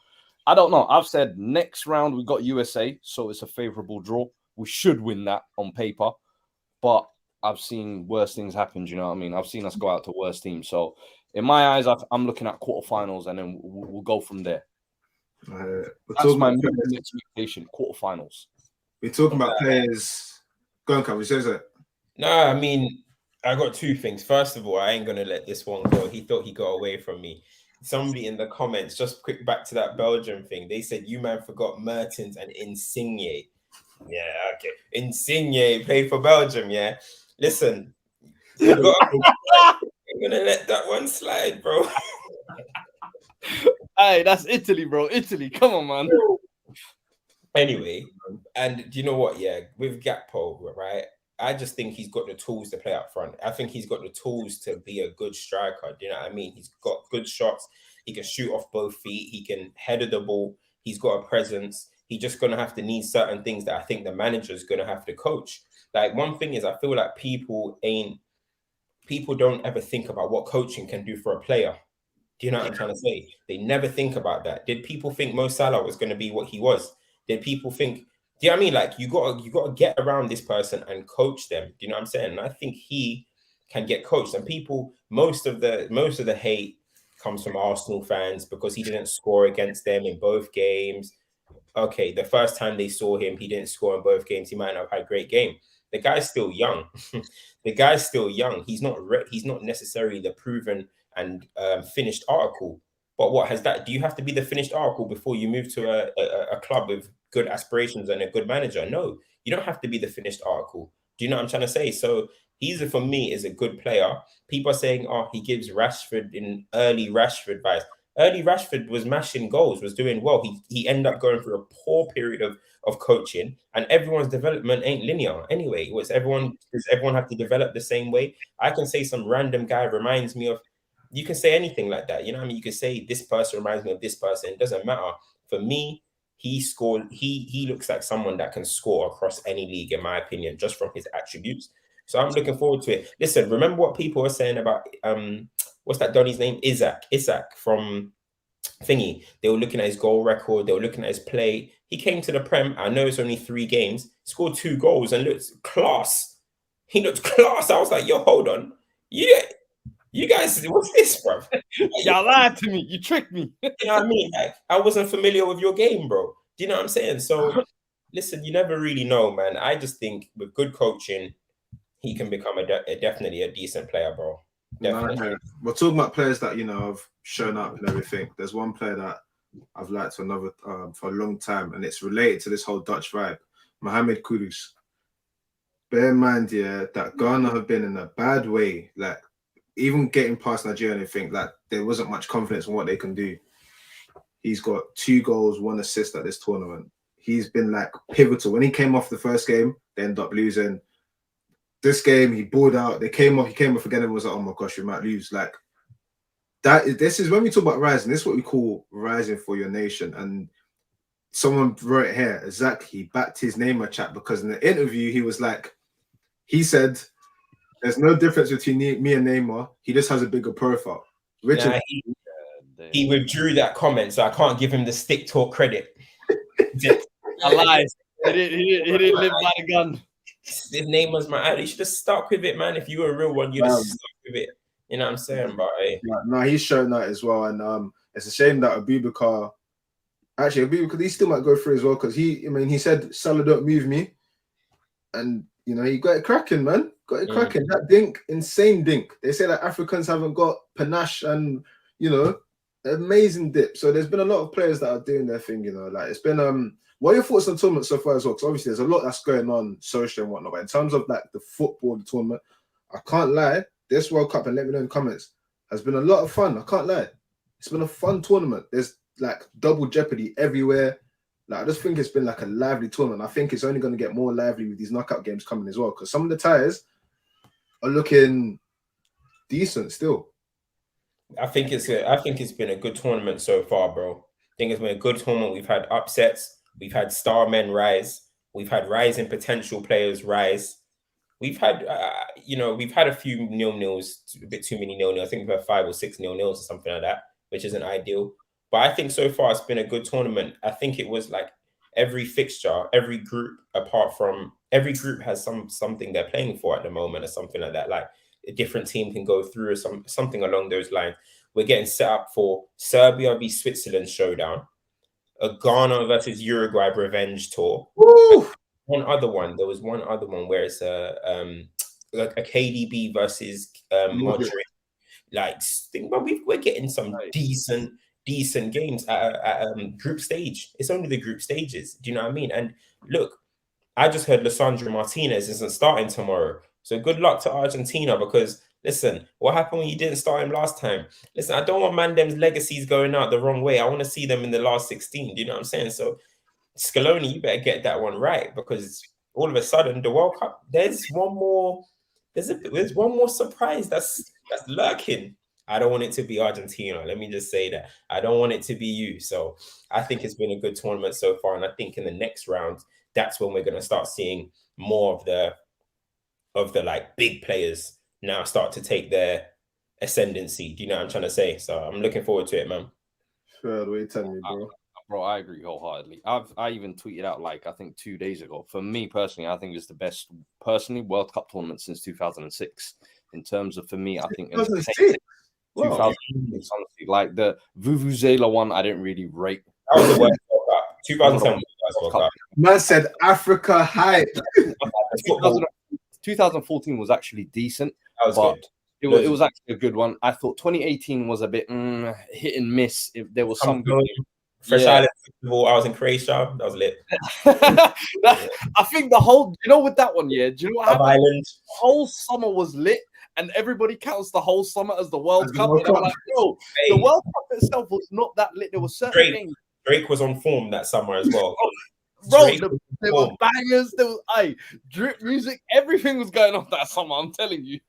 I don't know. I've said next round we got USA, so it's a favorable draw. We should win that on paper, but I've seen worse things happen. Do you know what I mean? I've seen us go out to worse teams. So in my eyes, I'm looking at quarterfinals, and then we'll go from there. That's my minimum expectation, quarterfinals. We're talking about players. Go on, Cam. Says that. No, I mean, I got 2 things. First of all, I ain't gonna let this one go. He thought he got away from me. Somebody in the comments, just quick back to that Belgium thing. They said you man forgot Mertens and Insigne. Yeah, okay. Insigne played for Belgium. Yeah, listen. I'm gonna let that one slide, bro. Hey, that's Italy, bro. Italy, come on, man. Anyway, and do you know what? Yeah, with Gakpo, right? I just think he's got the tools to play up front. I think he's got the tools to be a good striker. Do you know what I mean? He's got good shots. He can shoot off both feet. He can header the ball. He's got a presence. He's just gonna have to need certain things that I think the manager's gonna have to coach. Like one thing is, I feel like people don't ever think about what coaching can do for a player. Do you know what I'm trying to say? They never think about that. Did people think Mo Salah was going to be what he was? Did people think? Do you know what I mean? Like you got to get around this person and coach them. Do you know what I'm saying? And I think he can get coached. And people, most of the hate comes from Arsenal fans because he didn't score against them in both games. Okay, the first time they saw him, he didn't score in both games. He might not have had a great game. The guy's still young. The guy's still young. He's not necessarily the proven and finished article. But what has that? Do you have to be the finished article before you move to a club with good aspirations and a good manager? No, you don't have to be the finished article. Do you know what I'm trying to say? So he's for me is a good player. People are saying, oh, he gives Rashford in early Rashford vibes. Early Rashford was mashing goals, was doing well. He ended up going through a poor period of coaching, and everyone's development ain't linear anyway. Does everyone have to develop the same way? I can say some random guy reminds me of. You can say anything like that. You know what I mean? You can say this person reminds me of this person. It doesn't matter. For me, he scored. He looks like someone that can score across any league, in my opinion, just from his attributes. So I'm looking forward to it. Listen, remember what people were saying about what's that Donny's name? Isak from thingy. They were looking at his goal record. They were looking at his play. He came to the Prem. I know it's only 3 games. Scored 2 goals and looked class. He looked class. I was like, yo, hold on. You guys, what's this, bro? Y'all lied to me. You tricked me. You know what I mean? Like, I wasn't familiar with your game, bro. Do you know what I'm saying? So, listen, you never really know, man. I just think with good coaching, he can become definitely a decent player, bro. Definitely. No, we're talking about players that have shown up and everything. There's one player that I've liked for a long time, and it's related to this whole Dutch vibe. Mohamed Kudus. Bear in mind, yeah, that Ghana have been in a bad way. Like even getting past Nigeria, and everything, like there wasn't much confidence in what they can do. He's got 2 goals, 1 assist at this tournament. He's been like pivotal. When he came off the first game, they ended up losing. This game, he balled out. He came off again and was like, oh my gosh, we might lose. Like that. This is when we talk about rising. This is what we call rising for your nation. And someone wrote it here exactly. He backed his Neymar chat because in the interview he was like, he said, "There's no difference between me and Neymar. He just has a bigger profile." Richard, he withdrew that comment, so I can't give him the stick talk credit. I lied. He didn't live by the gun. His name was my idol. You should have stuck with it, man. If you were a real one, you'd have stuck with it. You know what I'm saying? But hey. No, he's shown that as well. And it's a shame that Abubakar, he still might go through as well, because he said Salah don't move me. And he got it cracking, man. Got it cracking. That dink, insane dink. They say that Africans haven't got panache and amazing dip. So there's been a lot of players that are doing their thing, like it's been what are your thoughts on the tournament so far as well? Because obviously there's a lot that's going on socially and whatnot. But in terms of like the football tournament, I can't lie. This World Cup, and let me know in the comments, has been a lot of fun. I can't lie. It's been a fun tournament. There's like double jeopardy everywhere. Like I just think it's been like a lively tournament. I think it's only going to get more lively with these knockout games coming as well, because some of the ties are looking decent still. I think it's been a good tournament so far, bro. I think it's been a good tournament. We've had upsets. We've had star men rise. We've had rising potential players rise. We've had, we've had a few 0-0s, a bit too many 0-0. I think we've had 5 or 6 0-0s or something like that, which isn't ideal. But I think so far it's been a good tournament. I think it was like every fixture, every group has something they're playing for at the moment or something like that. Like a different team can go through or something along those lines. We're getting set up for Serbia v Switzerland showdown, a Ghana versus Uruguay revenge tour. Woo! There was one other one where it's a KDB versus Modric. Like, we're getting some decent games at group stage. It's only the group stages. Do you know what I mean? And look, I just heard Lisandro Martinez isn't starting tomorrow. So good luck to Argentina, because Listen, what happened when you didn't start him last time? Listen, I don't want Mandem's legacies going out the wrong way. I want to see them in the last 16. Do you know what I'm saying? So, Scaloni, you better get that one right, because all of a sudden the World Cup, there's one more surprise that's lurking. I don't want it to be Argentina. Let me just say that. I don't want it to be you. So I think it's been a good tournament so far. And I think in the next round, that's when we're going to start seeing more of the like big players now start to take their ascendancy. Do you know what I'm trying to say? So I'm looking forward to it, man. Sure, what you telling me, bro? Bro, I agree wholeheartedly. I even tweeted out, like, I think 2 days ago. For me personally, I think it's the best, personally, World Cup tournament since 2006. In terms of, for me, I think 2006. 2006, honestly, like the Vuvuzela one, I didn't really rate. That was the World Cup. 2010 was the World Cup. Man said Africa hype. 2014 was actually decent. That was good. It was actually a good one. I thought 2018 was a bit hit and miss. If there was some good. Fresh Island Festival, I was in Croatia. That was lit. I think the whole, with that one, do you know what happened? Island. The whole summer was lit, and everybody counts the whole summer as the World Cup. And I'm like, the World Cup itself was not that lit. There was certain things. Drake was on form that summer as well. Bro, there were bangers, there was drip music, everything was going on that summer, I'm telling you.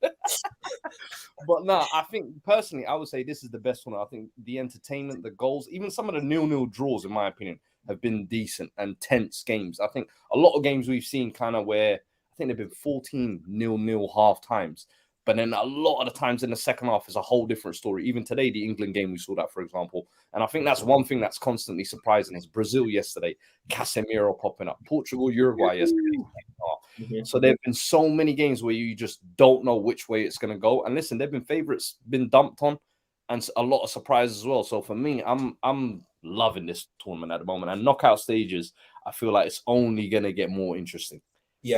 But no, I think personally, I would say this is the best one. I think the entertainment, the goals, even some of the 0-0 draws, in my opinion, have been decent and tense games. I think a lot of games we've seen kind of where I think they've been 14-0 half times. But then a lot of the times in the second half is a whole different story. Even today, the England game, we saw that, for example. And I think that's one thing that's constantly surprising is Brazil yesterday, Casemiro popping up, Portugal, Uruguay yesterday. So there have been so many games where you just don't know which way it's going to go. And listen, there have been favourites been dumped on and a lot of surprises as well. So for me, I'm loving this tournament at the moment. And knockout stages, I feel like it's only going to get more interesting. Yeah,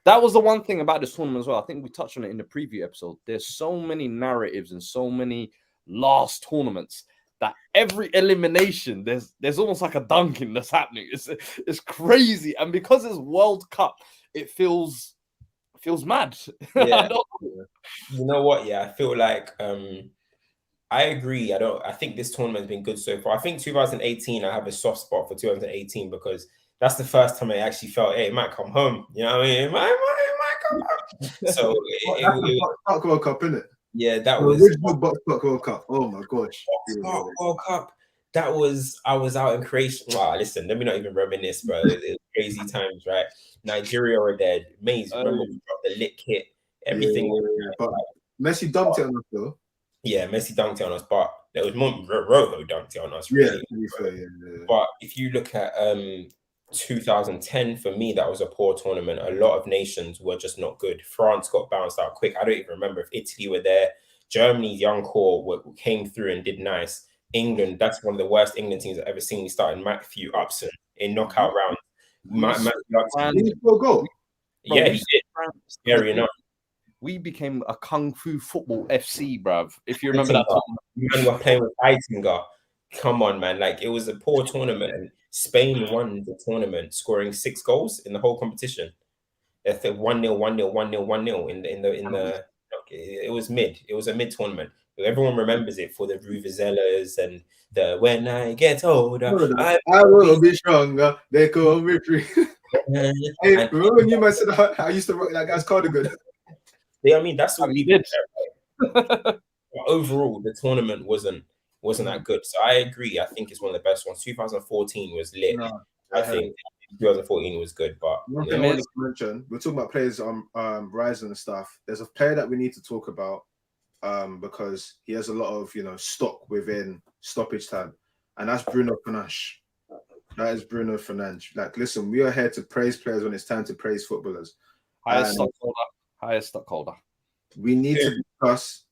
that was the one thing about this tournament as well. I think we touched on it in the preview episode. There's so many narratives and so many last tournaments that every elimination, there's almost like a dunking that's happening. It's crazy. And because it's World Cup, it feels mad. Yeah. You know what? Yeah, I feel like I agree. I think this tournament's been good so far. I think 2018, I have a soft spot for 2018 because that's the first time I actually felt, hey, it might come home. You know what I mean? It might come home. So it World Cup, isn't it? Yeah, that the was original World Cup. Oh my gosh. World Cup. That was, I was out in Croatia. Wow, listen, let me not even reminisce, bro. It was crazy times, right? Nigeria were dead. Amazing. Remember we dropped the lit kit. Everything was but Messi dumped it on us though. Yeah, Messi dunked it on us, but there was more Rojo dunked it on us, really. Yeah. But if you look at 2010, for me, that was a poor tournament. A lot of nations were just not good. France got bounced out quick. I don't even remember if Italy were there. Germany's young core came through and did nice. England, that's one of the worst England teams I've ever seen. We started Matthew Upson in knockout round. Did he score a goal? Yeah, he did. Scary enough. We became a Kung Fu Football FC, bruv. If you remember that tournament. Man, we're playing with Eitinger. Come on, man. Like, it was a poor tournament. And Spain won the tournament, scoring 6 goals in the whole competition. I think 1-0, 1-0, 1-0, 1-0 in the it was mid. It was a mid tournament. Everyone remembers it for the Vuvuzelas and the when I get older, I will be stronger. They call me free. Hey, remember when you might said I used to rock that guy's cardigan? Yeah, I mean, that's what we did. Overall, the tournament wasn't that good. So I agree. I think it's one of the best ones. 2014 was lit. No, I think 2014 was good. But one thing I wanted to mention, we're talking about players on rising and stuff. There's a player that we need to talk about because he has a lot of stock within stoppage time, and that's Bruno Fernandes. That is Bruno Fernandes. Like, listen, we are here to praise players when it's time to praise footballers. Highest stockholder. We need to discuss.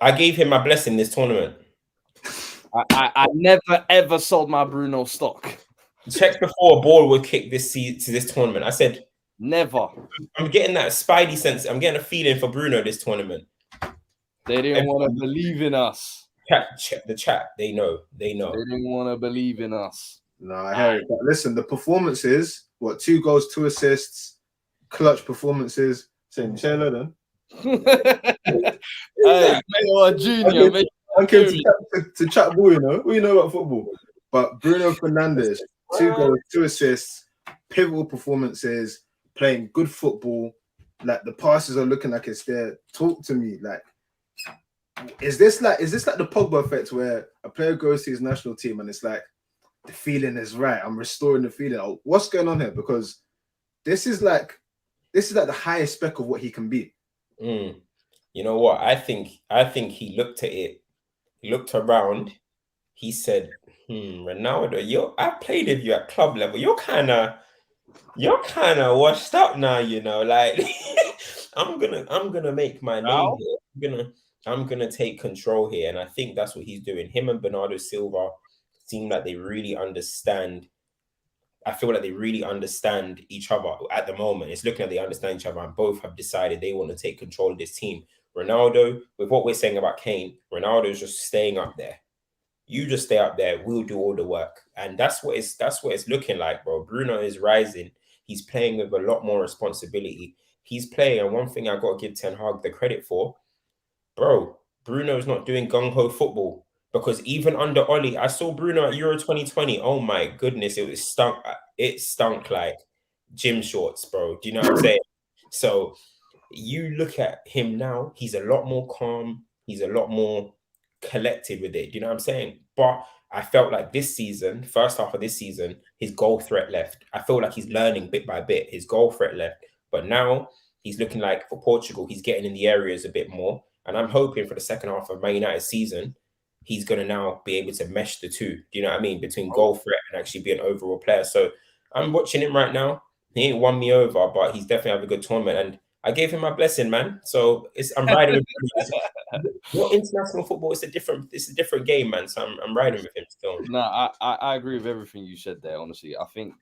I gave him my blessing this tournament. I never ever sold my Bruno stock. Check before a ball would kick this tournament. I said never. I'm getting that spidey sense. I'm getting a feeling for Bruno this tournament. They didn't want to believe in us. The chat. They know. They didn't want to believe in us. No, I hear it. But listen, the performances, 2 goals, 2 assists, clutch performances. Say hello then. Hey, Mayor Junior, Mayor I came Junior. to chat ball, you know. We know about football. But Bruno Fernandes, 2 goals, 2 assists, pivotal performances, playing good football. Like the passes are looking like it's there. Talk to me. Like, is this like the Pogba effect where a player goes to his national team and it's like the feeling is right? I'm restoring the feeling. Oh, what's going on here? Because this is like the highest spec of what he can be. You know what? I think he looked at it, he looked around, he said, Ronaldo, I played with you at club level. You're kind of washed up now, you know. Like I'm gonna make my name here. I'm gonna take control here. And I think that's what he's doing. Him and Bernardo Silva seem like they really understand. I feel like they really understand each other at the moment. It's looking like they understand each other, and both have decided they want to take control of this team. Ronaldo, with what we're saying about Kane, Ronaldo's just staying up there. You just stay up there. We'll do all the work, and that's what it's looking like, bro. Bruno is rising. He's playing with a lot more responsibility. He's playing, and one thing I got to give Ten Hag the credit for, bro. Bruno's not doing gung ho football. Because even under Oli, I saw Bruno at Euro 2020. Oh my goodness, it stunk like gym shorts, bro. Do you know what I'm saying? So you look at him now, he's a lot more calm, he's a lot more collected with it. Do you know what I'm saying? But I felt like this season, first half of this season, his goal threat left. I feel like he's learning bit by bit. His goal threat left. But now he's looking like for Portugal, he's getting in the areas a bit more. And I'm hoping for the second half of Man United season, he's going to now be able to mesh the two. Do you know what I mean? Between goal threat and actually be an overall player. So I'm watching him right now. He ain't won me over, but he's definitely having a good tournament. And I gave him my blessing, man. So I'm riding with him. What international football? It's a different game, man. So I'm riding with him still. No, I agree with everything you said there. Honestly, I think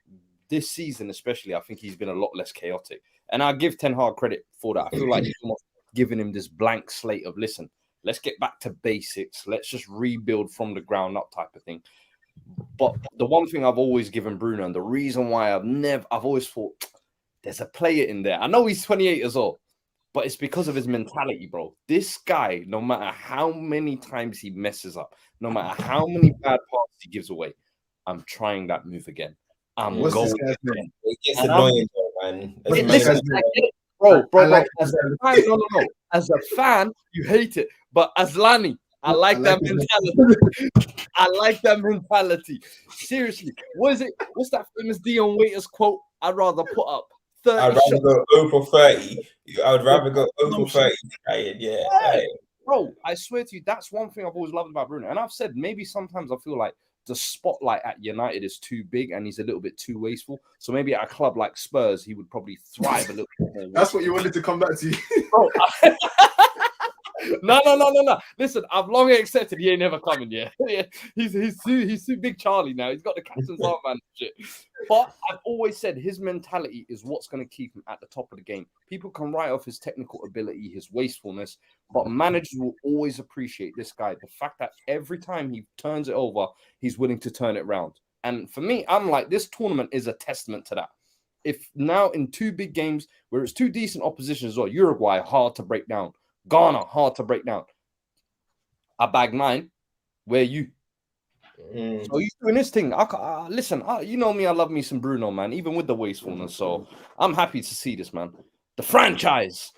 this season, especially, I think he's been a lot less chaotic, and I give Ten Hag credit for that. I feel like he's almost giving him this blank slate of listen. Let's get back to basics. Let's just rebuild from the ground up type of thing. But the one thing I've always given Bruno, and the reason why I've always thought there's a player in there. I know he's 28 years old, but it's because of his mentality, bro. This guy, no matter how many times he messes up, no matter how many bad passes he gives away, I'm trying that move again. I'm going again. It gets annoying, man. Bro. As a fan, you hate it. But as Lani, I like that mentality. I like that mentality. Seriously, what's that famous Dion Waiters quote? I'd rather put up 30 I'd rather go over 30. I would rather go over 30. Yeah. Bro, I swear to you, that's one thing I've always loved about Bruno. And I've said maybe sometimes I feel like the spotlight at United is too big and he's a little bit too wasteful. So maybe at a club like Spurs, he would probably thrive a little bit more. That's what you wanted to come back to. Bro, No. Listen, I've long accepted he ain't never coming. Yeah, he's too big Charlie now. He's got the captain's armband and shit. But I've always said his mentality is what's going to keep him at the top of the game. People can write off his technical ability, his wastefulness, but managers will always appreciate this guy. The fact that every time he turns it over, he's willing to turn it around. And for me, I'm like, this tournament is a testament to that. If now in 2 big games where it's 2 decent oppositions as well, Uruguay hard to break down. Ghana, hard to break down. I bagged 9. Where you? So you doing this thing. Listen, you know me, I love me some Bruno, man, even with the wastefulness. So I'm happy to see this, man. The franchise.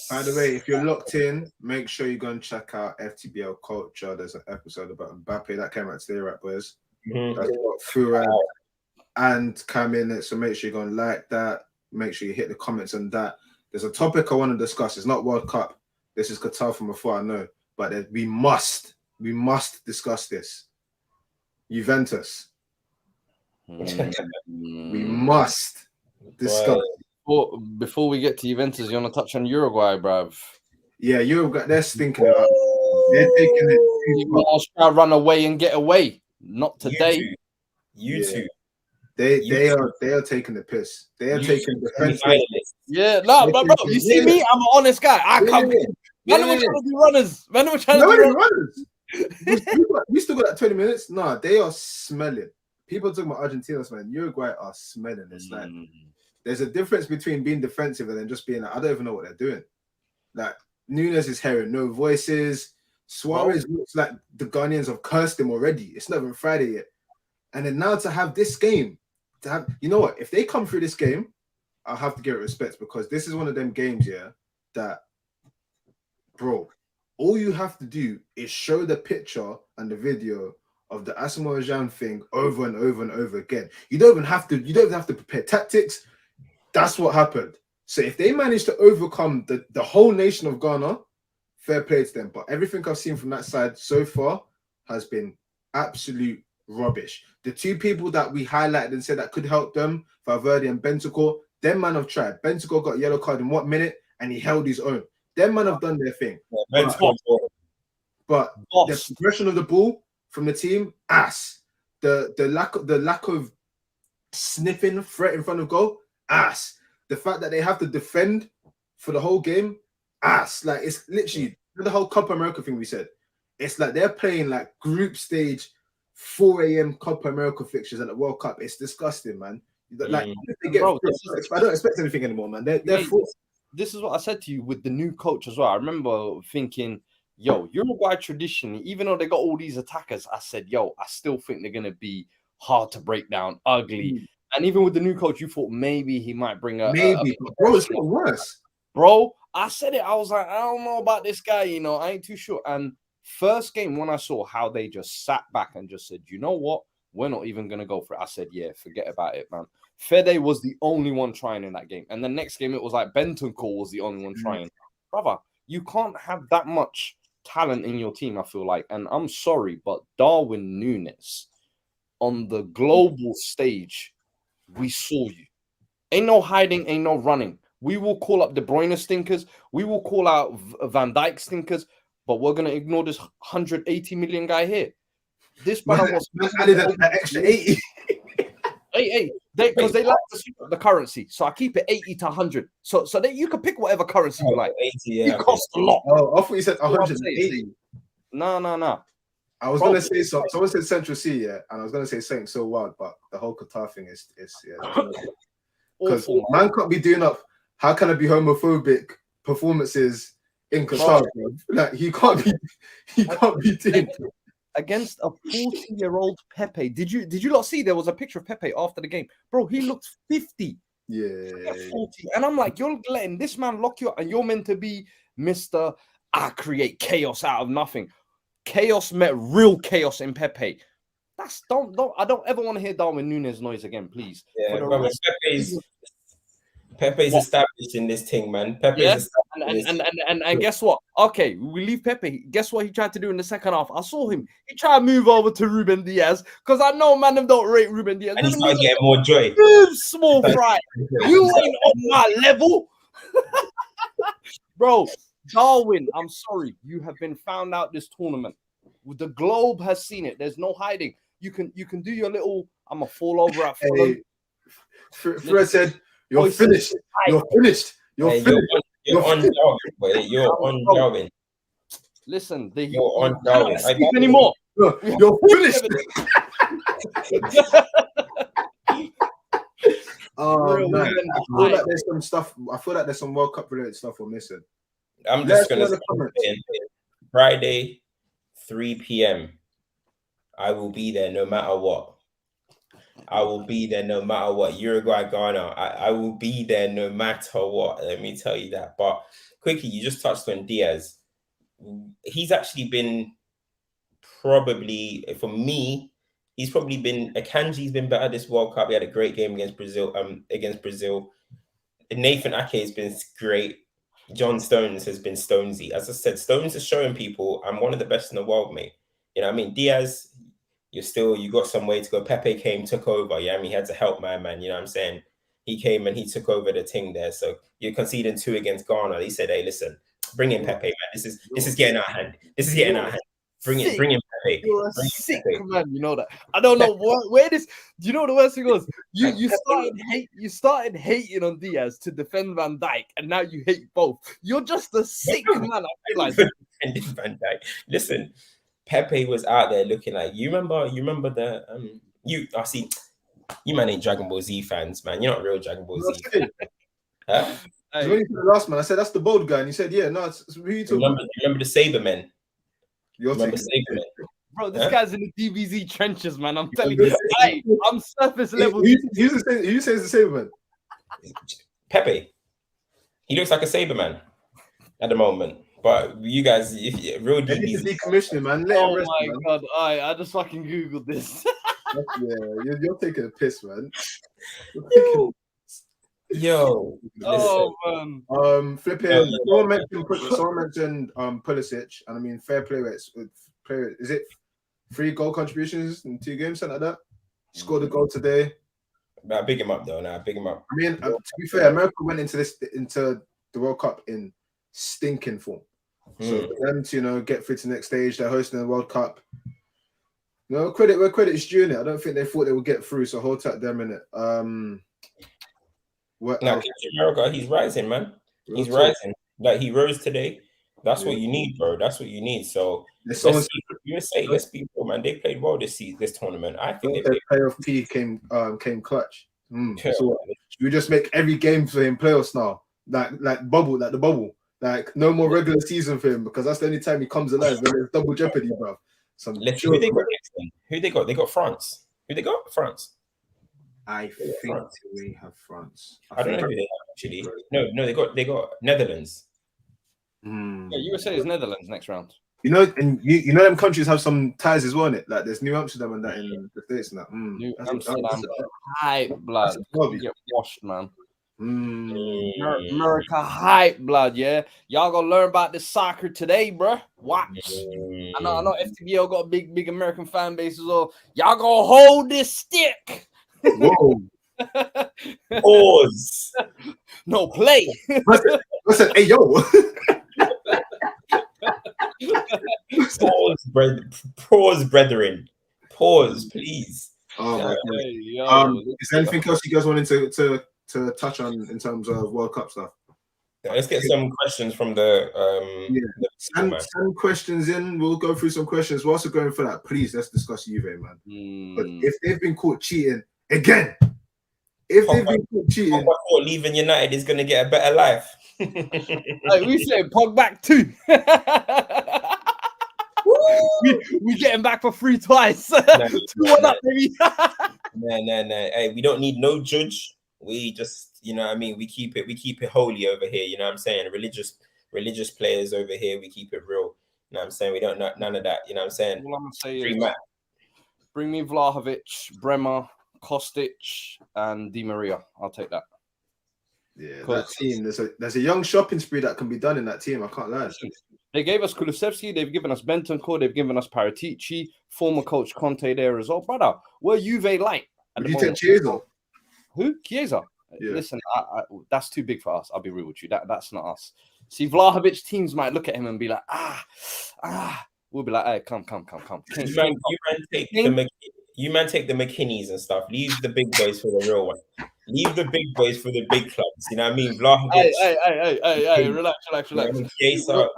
By the way, if you're locked in, make sure you go and check out FTBL Culture. There's an episode about Mbappe that came out today, right, boys? That's got Fura and Cam in it. So make sure you go and like that. Make sure you hit the comments on that. There's a topic I want to discuss. It's not World Cup. This is Qatar from afar, I know. But we must discuss this. Juventus. We must discuss. Before we get to Juventus, you want to touch on Uruguay, bruv? Yeah, Uruguay, they're stinking it up. They're taking it. Austria run away and get away. Not today. You two. They are taking the piss. They are taking the defensive. Yeah, no, bro. You see me? I'm an honest guy. I come. Man, we're trying to be runners. Runners. We still got that 20 minutes. Nah, they are smelling. People talking about Argentina, man. Uruguay are smelling. It's like there's a difference between being defensive and then just being like, I don't even know what they're doing. Like Nunes is hearing no voices. Suarez looks like the Ghanaians have cursed him already. It's not even Friday yet. And then now to have this game, you know what? If they come through this game, I'll have to give it respect because this is one of them games, yeah, that, bro, all you have to do is show the picture and the video of the Asamoah Gyan thing over and over and over again. You don't even have to prepare tactics. That's what happened. So if they manage to overcome the whole nation of Ghana, fair play to them. But everything I've seen from that side so far has been absolute rubbish. The two people that we highlighted and said that could help them, Valverde and Bentancur, them man have tried. Bentancur got a yellow card in what minute? And he held his own. Them man have done their thing. Yeah, but the progression of the ball from the team, ass. The lack of sniffing threat in front of goal, ass. The fact that they have to defend for the whole game, ass. Like, it's literally the whole Copa America thing we said. It's like they're playing like group stage 4 a.m. Copa America fixtures at the World Cup. It's disgusting, man. Like, they get, bro, I don't expect anything anymore, man. They're this is what I said to you with the new coach as well. I remember thinking, yo, Uruguay traditionally, even though they got all these attackers, I said, yo, I still think they're going to be hard to break down, ugly. And even with the new coach, you thought maybe he might bring a... Bro, it's not worse. Bro, I said it. I was like, I don't know about this guy, you know. I ain't too sure. And first game, when I saw how they just sat back and just said, you know what? We're not even going to go for it. I said, yeah, forget about it, man. Fede was the only one trying in that game. And the next game, it was like Bentancur was the only one trying. Brother, you can't have that much talent in your team, I feel like. And I'm sorry, but Darwin Núñez, on the global stage, we saw you. Ain't no hiding, ain't no running. We will call up De Bruyne stinkers. We will call out Van Dijk stinkers. But we're going to ignore this 180 million guy here. This brother was added an extra 80. Because they like to see the currency. So I keep it 80 to 100. So that you can pick whatever currency you like. 80, yeah. It costs a lot. Oh, I thought you said 180. No. I was gonna say so. Someone said Central C, yeah, and I was gonna say something so wild, but the whole Qatar thing is yeah. Because man can't be doing up. How can I be homophobic performances in Qatar? Bro? Like he can't be doing against a 40-year-old Pepe. Did you not see there was a picture of Pepe after the game? Bro, he looked 50. Yeah. 40. And I'm like, you're letting this man lock you up, and you're meant to be Mr. I create chaos out of nothing. Chaos met real chaos in Pepe. That's I don't ever want to hear Darwin Núñez noise again, please. Yeah, Pepe's established in this thing, man. Pepe's and guess what? Okay, we leave Pepe. Guess what he tried to do in the second half? I saw him. He tried to move over to Ruben Diaz because I know man them don't rate Ruben Diaz. And he started getting more joy. Small fry. You ain't on my level. Bro, Darwin, I'm sorry. You have been found out this tournament. The globe has seen it. There's no hiding. You can do your little, I'm a fall over at Fulham. Fred said, You're finished. You're finished. You're finished. You're on Darwin. You're on Darwin. Listen, you're on Darwin. I don't anymore. You're finished. Oh man, I feel like there's some stuff. I feel like there's some World Cup related stuff we're missing. I'm just gonna say Friday, 3 p.m. I will be there no matter what. I will be there no matter what. Uruguay, Ghana. I will be there no matter what. Let me tell you that. But quickly, you just touched on Diaz. He's actually been probably, for me, he's probably been, Akanji's been better this World Cup. He had a great game against Brazil. Nathan Ake has been great. John Stones has been Stonesy. As I said, Stones is showing people I'm one of the best in the world, mate. You know what I mean? Diaz, you got some way to go. Pepe came, took over. Yeah, I mean, he had to help man. You know what I'm saying? He came and he took over the thing there. So you're conceding 2 against Ghana. He said, hey, listen, bring in Pepe, man. This is getting out of hand. This is getting out of hand. Bring in Pepe. You're a sick man, you know that. I don't know where this. Do you know the worst thing was? You started hating on Diaz to defend Van Dijk, and now you hate both. You're just a sick man. I realize. Defending Van Dijk. Listen, Pepe was out there looking like you remember the I see you man ain't Dragon Ball Z fans, man. You're not real Dragon Ball Z. Huh? When you said the last man, I said that's the bold guy, and he said, "Yeah, no, it's who you talking about?" Remember the Saber men? You're Remember taking Saber men? Bro, this Huh? guy's in the DBZ trenches, man. I'm telling you, I'm surface level. Who says the same man? Pepe. He looks like a Saber man at the moment. But you guys, real They need to DBZ. decommission, man. Let him Oh rest, my man. god! I just fucking googled this. Yeah, you're taking a piss, man. Yo. Oh man. Flipping. Someone mentioned Pulisic, and I mean fair play rates. Is it 3 goal contributions in 2 games, something like that? Scored a goal today. Nah, big him up though. Big him up. I mean, to be fair, America went into the World Cup in stinking form. So for them to get through to the next stage, they're hosting the World Cup. Credit where credit is due. I don't think they thought they would get through. So hold tight them in it. America, he's rising, man. He's rising. Like he rose today. That's what you need, bro. That's what you need. So let's be real, man. They played well this tournament. I think they played. Playoff P came clutch. So we just make every game for him playoffs now. Like the bubble. Like no more regular season for him because that's the only time he comes alive. Then it's double jeopardy, bro. Who they got next then? Who they got? They got France. Who they got? France. I think we have France. I don't know who they have actually. No, they got Netherlands. Yeah, USA is Netherlands next round. And you know them countries have some ties as well in it. Like there's New Amsterdam and that in the States and that. New Amsterdam, hype blood. Get washed, man. America hype blood, yeah. Y'all gonna learn about this soccer today, bro. Watch. I know FTBL got a big American fan base as well. Y'all gonna hold this stick. Whoa. Pause. No play. Listen, hey yo. Pause, brethren. Pause, please. Oh my God. Is there anything else you guys wanted to touch on in terms of World Cup stuff? Let's get some questions from the send questions in. We'll go through some questions. We're also going for that. Please, let's discuss Juve, man. But if they've been caught cheating again, leaving United is going to get a better life. We say Pogba too. we getting back for free twice. 2-1 up, baby. No. Hey, we don't need no judge. We just, we keep it holy over here. You know what I'm saying? Religious players over here. We keep it real. You know what I'm saying? We don't none of that. You know what I'm saying? All I'm gonna say is bring me Vlahovic, Bremer, Kostic, and Di Maria. I'll take that. Yeah, that team. There's a young shopping spree that can be done in that team. I can't lie. They gave us Kulusevski, they've given us Bentancur, they've given us Paratici, former coach Conte there as well. Brother, we're Juve light. Would you take Chiesa? Who? Chiesa? Yeah. Listen, that's too big for us. I'll be real with you. That's not us. See, Vlahovic teams might look at him and be like, We'll be like, hey, come. You man take the McKinneys and stuff. Leave the big boys for the real one. Leave the big boys for the big clubs. You know what I mean? Vlahovic. Hey, relax. Yeah. You know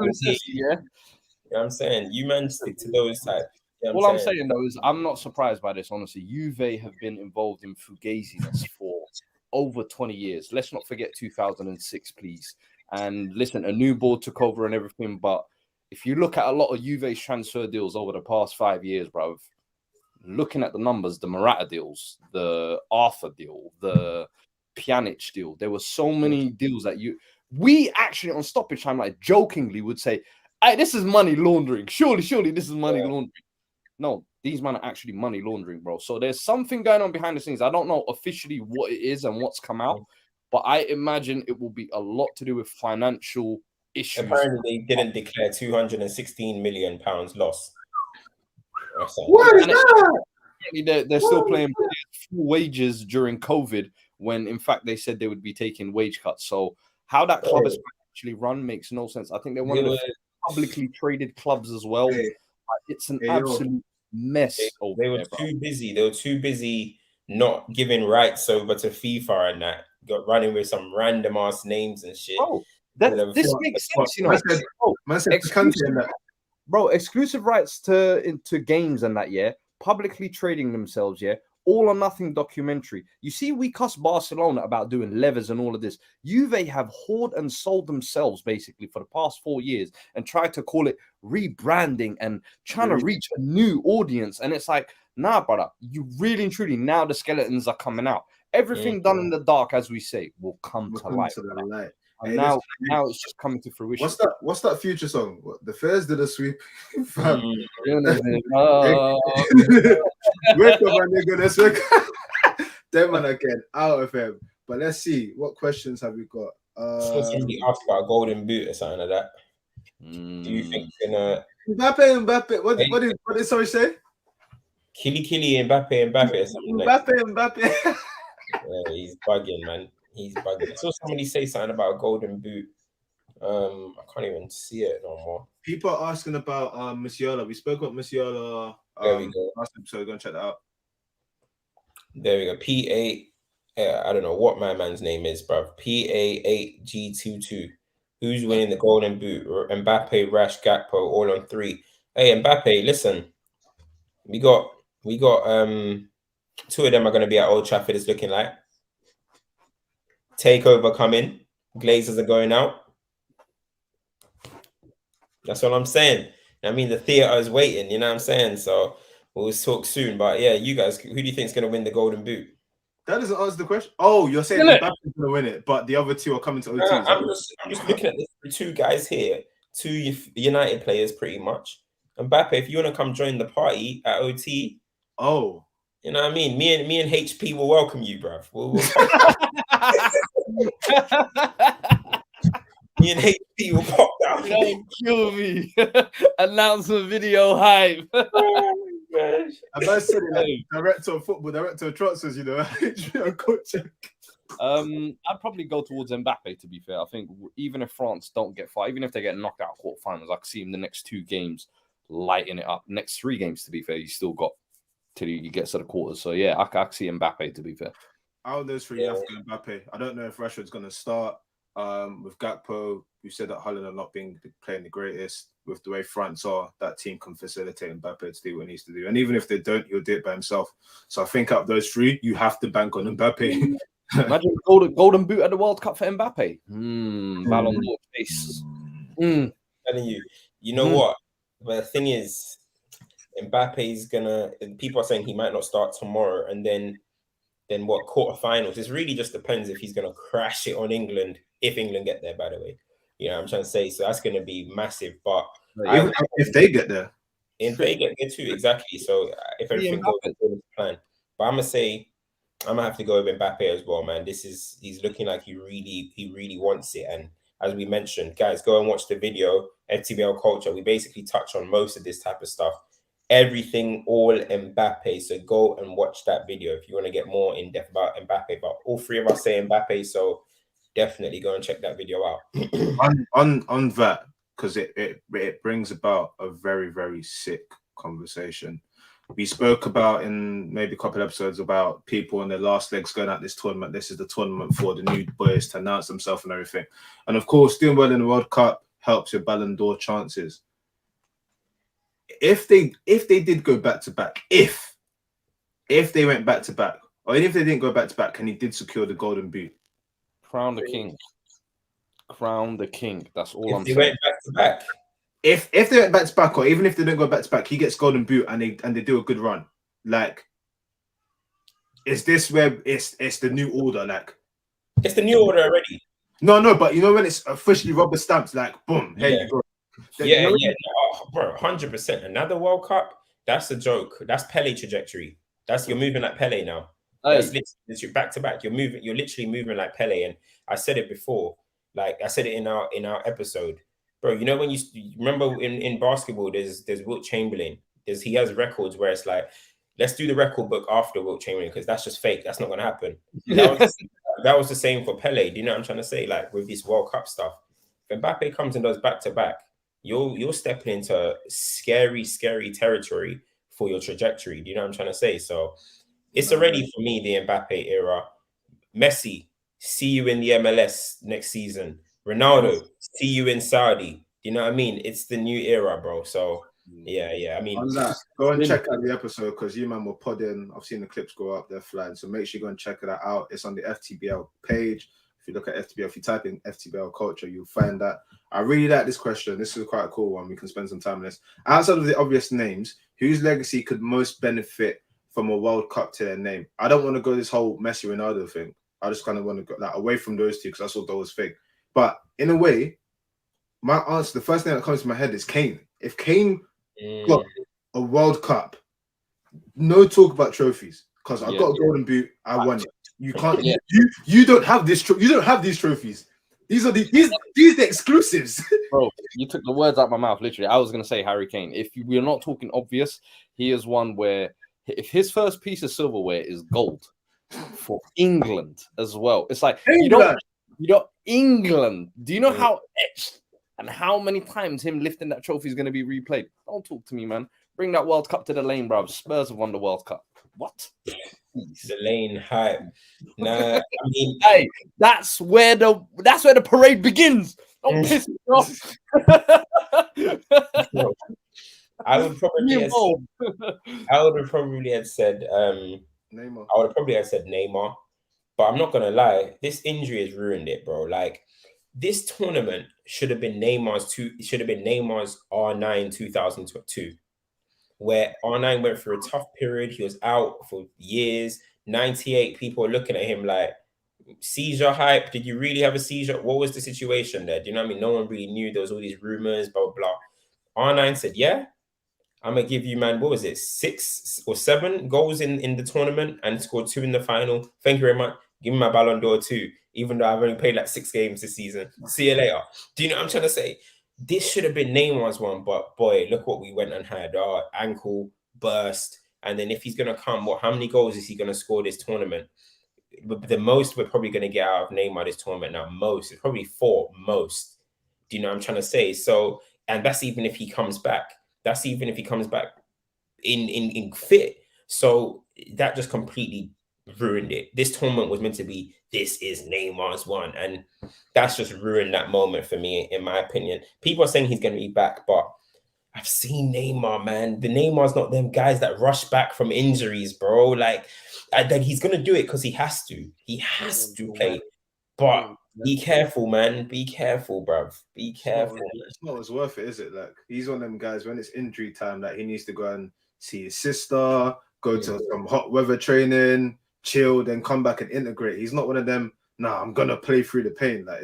what I'm saying? You man stick to those types. You know All I'm saying though is I'm not surprised by this, honestly. Juve have been involved in fugaziness for over 20 years. Let's not forget 2006, please. And listen, a new board took over and everything. But if you look at a lot of Juve's transfer deals over the past 5 years, bro, looking at the numbers, the Morata deals, the Arthur deal, the Pjanic deal, there were so many deals that we actually on Stoppage Time, like jokingly would say, hey, this is money laundering. Surely this is money laundering. No, these men are actually money laundering, bro. So there's something going on behind the scenes. I don't know officially what it is and what's come out, but I imagine it will be a lot to do with financial issues. Apparently, they didn't declare £216 million loss. What is that? They're still playing full wages during COVID when, in fact, they said they would be taking wage cuts. So how that club is actually run makes no sense. I think they're one of the publicly traded clubs as well. It's an absolute mess. They were too busy not giving rights over to FIFA and that. Got running with some random ass names and shit. Oh, this makes sense, you know. Bro, exclusive rights to games and that, publicly trading themselves, all or nothing documentary. You see, we cuss Barcelona about doing levers and all of this. Juve have hoard and sold themselves basically for the past 4 years and tried to call it rebranding and trying to reach a new audience. And it's like, nah, brother, you really and truly, now the skeletons are coming out. Everything done in the dark, as we say, will come to light. And hey, now it's just coming to fruition. What's that future song? What, the Fairs did a sweep. Fam. Oh. Wake up, my nigga. Let's wake up. Them man again, out of him. But let's see. What questions have we got? Somebody asked about a golden boot or something like that. Do you think Mbappe? What did sorry say? Killy Mbappe or something like Mbappe. Yeah, he's bugging, man. He's bugging. I saw somebody say something about a golden boot. I can't even see it no more. People are asking about Musiala. We spoke about Musiala There we go. last episode. Go and check that out. There we go. P8. I don't know what my man's name is, bruv. PA8G22. Who's winning the golden boot? Mbappe, Rash, Gakpo, all on 3. Hey, Mbappe, listen. We got 2 of them are going to be at Old Trafford. It's looking like takeover coming. Glazers are going out. That's what I'm saying. I mean, the theater is waiting. You know what I'm saying? So we'll talk soon. But yeah, you guys, who do you think is going to win the golden boot? That doesn't answer the question. Oh, you're saying Mbappe's going to win it, but the other 2 are coming to OT. I'm just looking at the 2 guys here, 2 United players, pretty much. Mbappe, if you want to come join the party at OT, you know what I mean. Me and HP will welcome you, bruv. Me and HP will pop down. Don't kill me. Announcement video hype. And I said it like director of football, director of transfers, you know. I'd probably go towards Mbappe, to be fair. I think even if France don't get far, even if they get knocked out quarterfinals, I can see him the next 2 games lighting it up. Next 3 games, to be fair, you still got till he gets to the quarters. So yeah, I can see Mbappe, to be fair. Out of those 3, you have to go Mbappe. I don't know if Rashford's going to start. With Gakpo, you said that Holland are not playing the greatest. With the way France are, that team can facilitate Mbappe to do what he needs to do. And even if they don't, he'll do it by himself. So I think out of those 3, you have to bank on Mbappe. Imagine golden boot at the World Cup for Mbappe. Ballon d'Or face. I'm telling you, you know what? But the thing is, Mbappe's gonna. People are saying he might not start tomorrow, and then what? Quarterfinals. It really just depends if he's gonna crash it on England. If England get there, by the way, you know what I'm trying to say. So that's gonna be massive. But even if they get there, if they get there too, exactly. So if everything goes according to plan, but I'm gonna have to go with Mbappe as well, man. He's looking like he really wants it. And as we mentioned, guys, go and watch the video, FTBL Culture. We basically touch on most of this type of stuff. Everything, all Mbappe. So go and watch that video if you want to get more in depth about Mbappe. But all 3 of us say Mbappe, so definitely go and check that video out. on that, because it brings about a very, very sick conversation. We spoke about in maybe a couple of episodes about people in their last legs going out this tournament. This is the tournament for the new boys to announce themselves and everything. And of course, doing well in the World Cup helps your Ballon d'Or chances. If they did go back to back, if they went back to back, or even if they didn't go back to back, and he did secure the golden boot, crown the king. Crown the king. That's all I'm saying. If they went back to back. If they went back to back, or even if they don't go back to back, he gets golden boot and they do a good run. Like, is this where it's the new order? Like, it's the new order already. No, but you know when it's officially rubber stamps, like boom, here you go. Bro, 100%. Another World Cup, that's a joke. That's Pele trajectory. You're moving like Pele now. That's literally back to back. You're literally moving like Pele. And I said it before, like I said it in our episode, bro. You know when you remember in basketball, there's Wilt Chamberlain. He has records where it's like, let's do the record book after Wilt Chamberlain because that's just fake. That's not gonna happen. That was the same for Pele. Do you know what I'm trying to say? Like with this World Cup stuff, if Mbappe comes and does back to back, you're stepping into scary territory for your trajectory. Do you know what I'm trying to say? So it's already for me the Mbappe era. Messi, see you in the MLS next season. Ronaldo, see you in Saudi. You know what I mean? It's the new era, bro. So Yeah. I mean, on that, go and check out the episode because you man were podding. I've seen the clips go up, they're flying. So make sure you go and check that out. It's on the FTBL page. If you look at FTBL, if you type in FTBL culture, you'll find that. I really like this question. This is quite a cool one. We can spend some time on this. Outside of the obvious names, whose legacy could most benefit from a World Cup to their name? I don't want to go this whole Messi Ronaldo thing. I just kind of want to go like away from those two because that's what those think. But in a way, my answer, the first thing that comes to my head is Kane. If Kane got a World Cup, no talk about trophies because I got a golden boot. I won it. You can't. You don't have this. You don't have these trophies. These are the exclusives. Bro, you took the words out of my mouth. Literally, I was gonna say Harry Kane. If we're not talking obvious, he is one where if his first piece of silverware is gold for England as well, it's like England. you don't England. Do you know how etched and how many times him lifting that trophy is going to be replayed? Don't talk to me, man. Bring that World Cup to the lane, bro. Spurs have won the World Cup. What? The lane hype. Nah, I mean, hey, that's where the parade begins. Don't piss me off. I would probably have said Neymar. I would probably have said Neymar, but I'm not gonna lie. This injury has ruined it, bro. Like this tournament should have been Neymar's R9 2002. Where R9 went through a tough period. He was out for years. 98 people are looking at him like, seizure hype. Did you really have a seizure? What was the situation there? Do you know what I mean? No one really knew. There was all these rumors, blah, blah, blah. R9 said, yeah, I'm going to give you, man, what was it? 6 or 7 goals in the tournament and scored 2 in the final. Thank you very much. Give me my Ballon d'Or too, even though I've only played like 6 games this season. See you later. Do you know what I'm trying to say? This should have been Neymar's one, but boy, look what we went and had. Our ankle burst. And then if he's going to come, how many goals is he going to score this tournament? The most we're probably going to get out of Neymar this tournament now, it's probably 4 most. Do you know what I'm trying to say? So, and that's even if he comes back. That's even if he comes back in fit. So that just completely ruined it. This tournament was meant to be, this is Neymar's one. And that's just ruined that moment for me, in my opinion. People are saying he's going to be back, but I've seen Neymar, man. The Neymar's not them guys that rush back from injuries, bro. Like, he's going to do it because he has to. He has to play. But be careful, man. Be careful, bruv. Be careful. It's not as worth it, is it? Like, he's one of them guys, when it's injury time, that he needs to go and see his sister, go to some hot weather training, chill, then come back and integrate. He's not one of them, nah, I'm going to play through the pain. Like,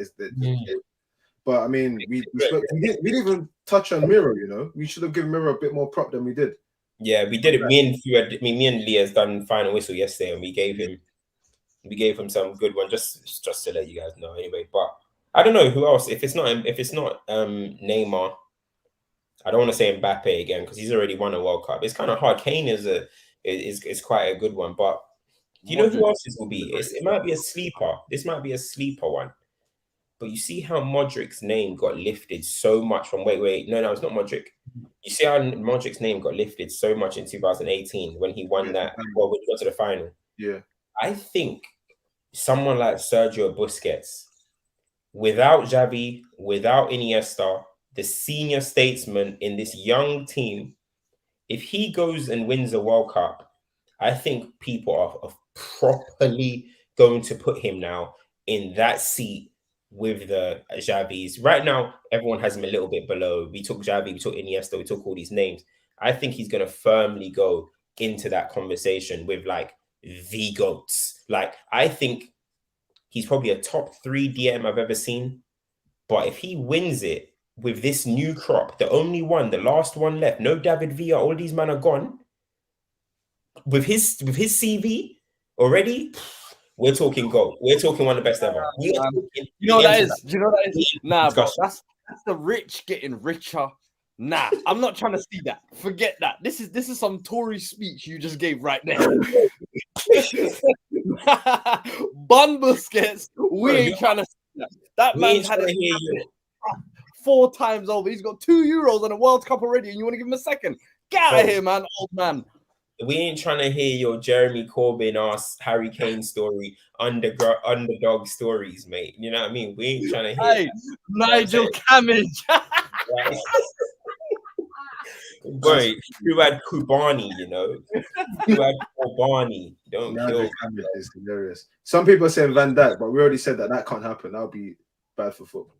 but, I mean, we didn't even touch on Miro, you know? We should have given Miro a bit more prop than we did. Yeah, we did it. Me and Leah's done final whistle yesterday, and we gave him some good one just to let you guys know. Anyway, but I don't know who else. If it's not Neymar, I don't want to say Mbappe again because he's already won a World Cup. It's kind of hard. Kane is quite a good one, but do you know who else this will be? It might be a sleeper. This might be a sleeper one. But you see how Modric's name got lifted so much from no, it's not Modric. You see how Modric's name got lifted so much in 2018 when he won that. Well, when he got to the final. Yeah. I think someone like Sergio Busquets, without Xavi, without Iniesta, the senior statesman in this young team, if he goes and wins a World Cup, I think people are properly going to put him now in that seat with the Xavis. Right now, everyone has him a little bit below. We took Xavi, we took Iniesta, we took all these names. I think he's going to firmly go into that conversation with like the GOATs. Like, I think he's probably a top 3 DM I've ever seen. But if he wins it with this new crop, the last one left, no David Villa, all these men are gone. With his CV already, we're talking GOAT. We're talking one of the best ever. You know what that is? Do you know what that is? Nah, bro, that's the rich getting richer. Nah, I'm not trying to see that. Forget that. This is some Tory speech you just gave right there. Bun Busquets, we ain't trying to see that. That man's had it 4 times over. He's got 2 Euros and a World Cup already, and you want to give him a second? Get out of here, man, old man. We ain't trying to hear your Jeremy Corbyn ass Harry Kane story, underdog stories, mate. You know what I mean? We ain't trying to hear Nigel Cammage. Boy, who had Kubani, you know? Who had Kobani? Don't kill. Is hilarious. Some people are saying Van Dijk, but we already said that can't happen. That'll be bad for football.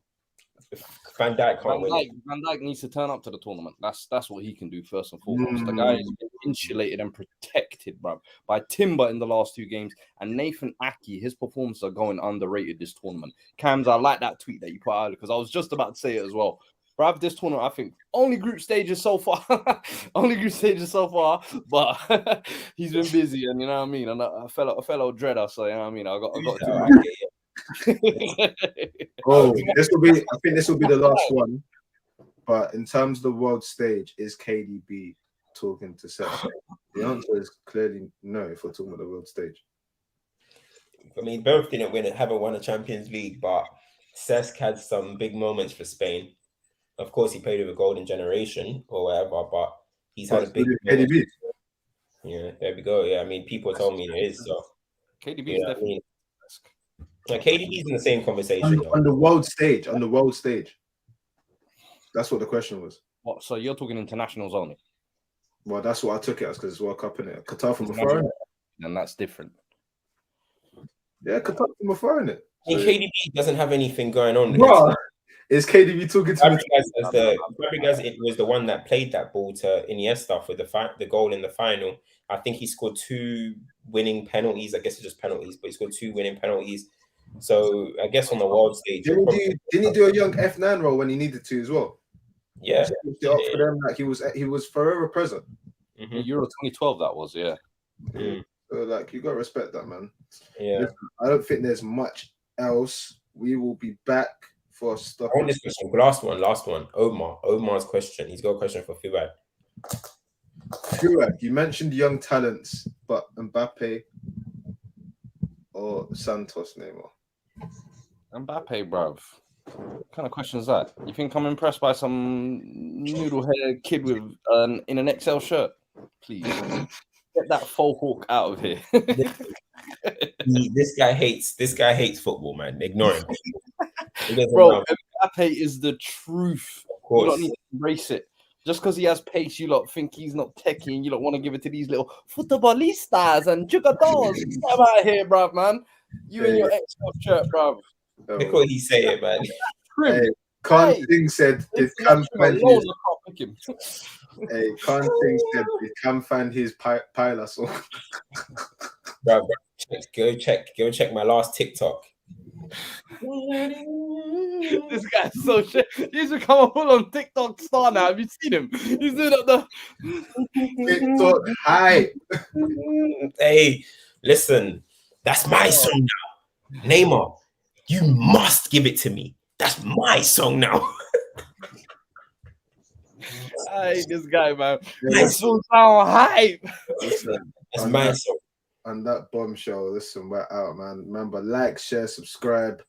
Van Dijk can't win it. Van Dijk needs to turn up to the tournament. That's what he can do first and foremost. The guy is insulated and protected, bro, by Timber in the last 2 games, and Nathan Aki. His performances are going underrated this tournament. Cams, I like that tweet that you put out because I was just about to say it as well. Bruv, this tournament, I think only group stages so far, but he's been busy, and you know what I mean. And a fellow dreader, so you know what I mean. I got to. Oh, this will be. I think this will be the last one. But in terms of the world stage, is KDB talking to Seth? The answer is clearly no. If we're talking about the world stage, I mean, both haven't won a Champions League, but Cesc had some big moments for Spain. Of course, he played with a golden generation or whatever, but he's had a big KDB. Yeah, there we go. Yeah, I mean, people told me it is. So KDB is definitely. Like KDB's in the same conversation on the world stage. On the world stage. That's what the question was. What? So you're talking internationals only? Well, that's what I took it as because it's World Cup in it. Qatar from afar, and that's different. Yeah, Qatar from afar in it. I mean, KDB doesn't have anything going on. Bro, is KDB talking to me? Fabregas was the one that played that ball to Iniesta for the goal in the final. I think he scored 2 winning penalties. I guess it's just penalties, but he scored 2 winning penalties. So I guess on the world stage, didn't he do a young F9 role when he needed to as well? Yeah, up for them, like he was forever present. Euro 2012, that was So like you gotta respect that, man. Yeah, listen, I don't think there's much else. We will be back for stuff. I want this question. Last one. Omar's question. He's got a question for Fuad. Fuad, you mentioned young talents, but Mbappe or Santos Neymar? Mbappe, bruv. What kind of question is that? You think I'm impressed by some noodle-haired kid with in an XL shirt? Please get that faux hawk out of here. This guy hates football, man. Ignore him. Bro, Mbappe is the truth. Of course. You don't need to embrace it. Just because he has pace, you lot think he's not techie, and you don't want to give it to these little futbolistas and jugadores. Get him out of here, bruv, man. You in your XL shirt, bruv. Look what he said, man. Hey, Khan Singh said if Cam find his... Hey, Khan Singh said if Cam find his pilot song. Bro, go check my last TikTok. This guy's so shit. He's become a full-on TikTok star now. Have you seen him? He's doing the TikTok hype. Hey, listen, that's my song now. Neymar, you must give it to me. That's my song now. I hate this guy, man. This will sound hype. Listen, that's my song. And that bombshell, listen, we're out, man. Remember, like, share, subscribe.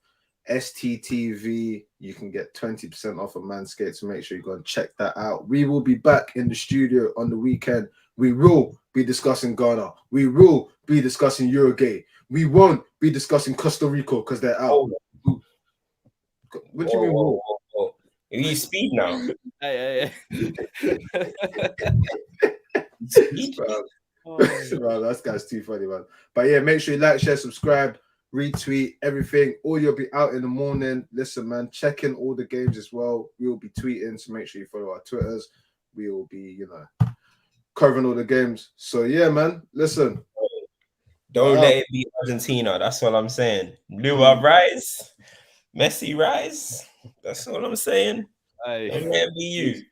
STTV, you can get 20% off of Manscaped, so make sure you go and check that out. We will be back in the studio on the weekend. We will be discussing Ghana. We will be discussing Uruguay. We won't be discussing Costa Rica because they're out. What do you mean? Whoa. You speed now. Hey. Bro, that guy's too funny, man. But yeah, make sure you like, share, subscribe, retweet, everything. Audio will be out in the morning. Listen, man, check in all the games as well. We will be tweeting, so make sure you follow our Twitters. We will be, covering all the games. So yeah, man, listen. Don't let it be Argentina. That's all I'm saying. Lua rise. Messi rise. That's all I'm saying. Hey. Don't let it be you.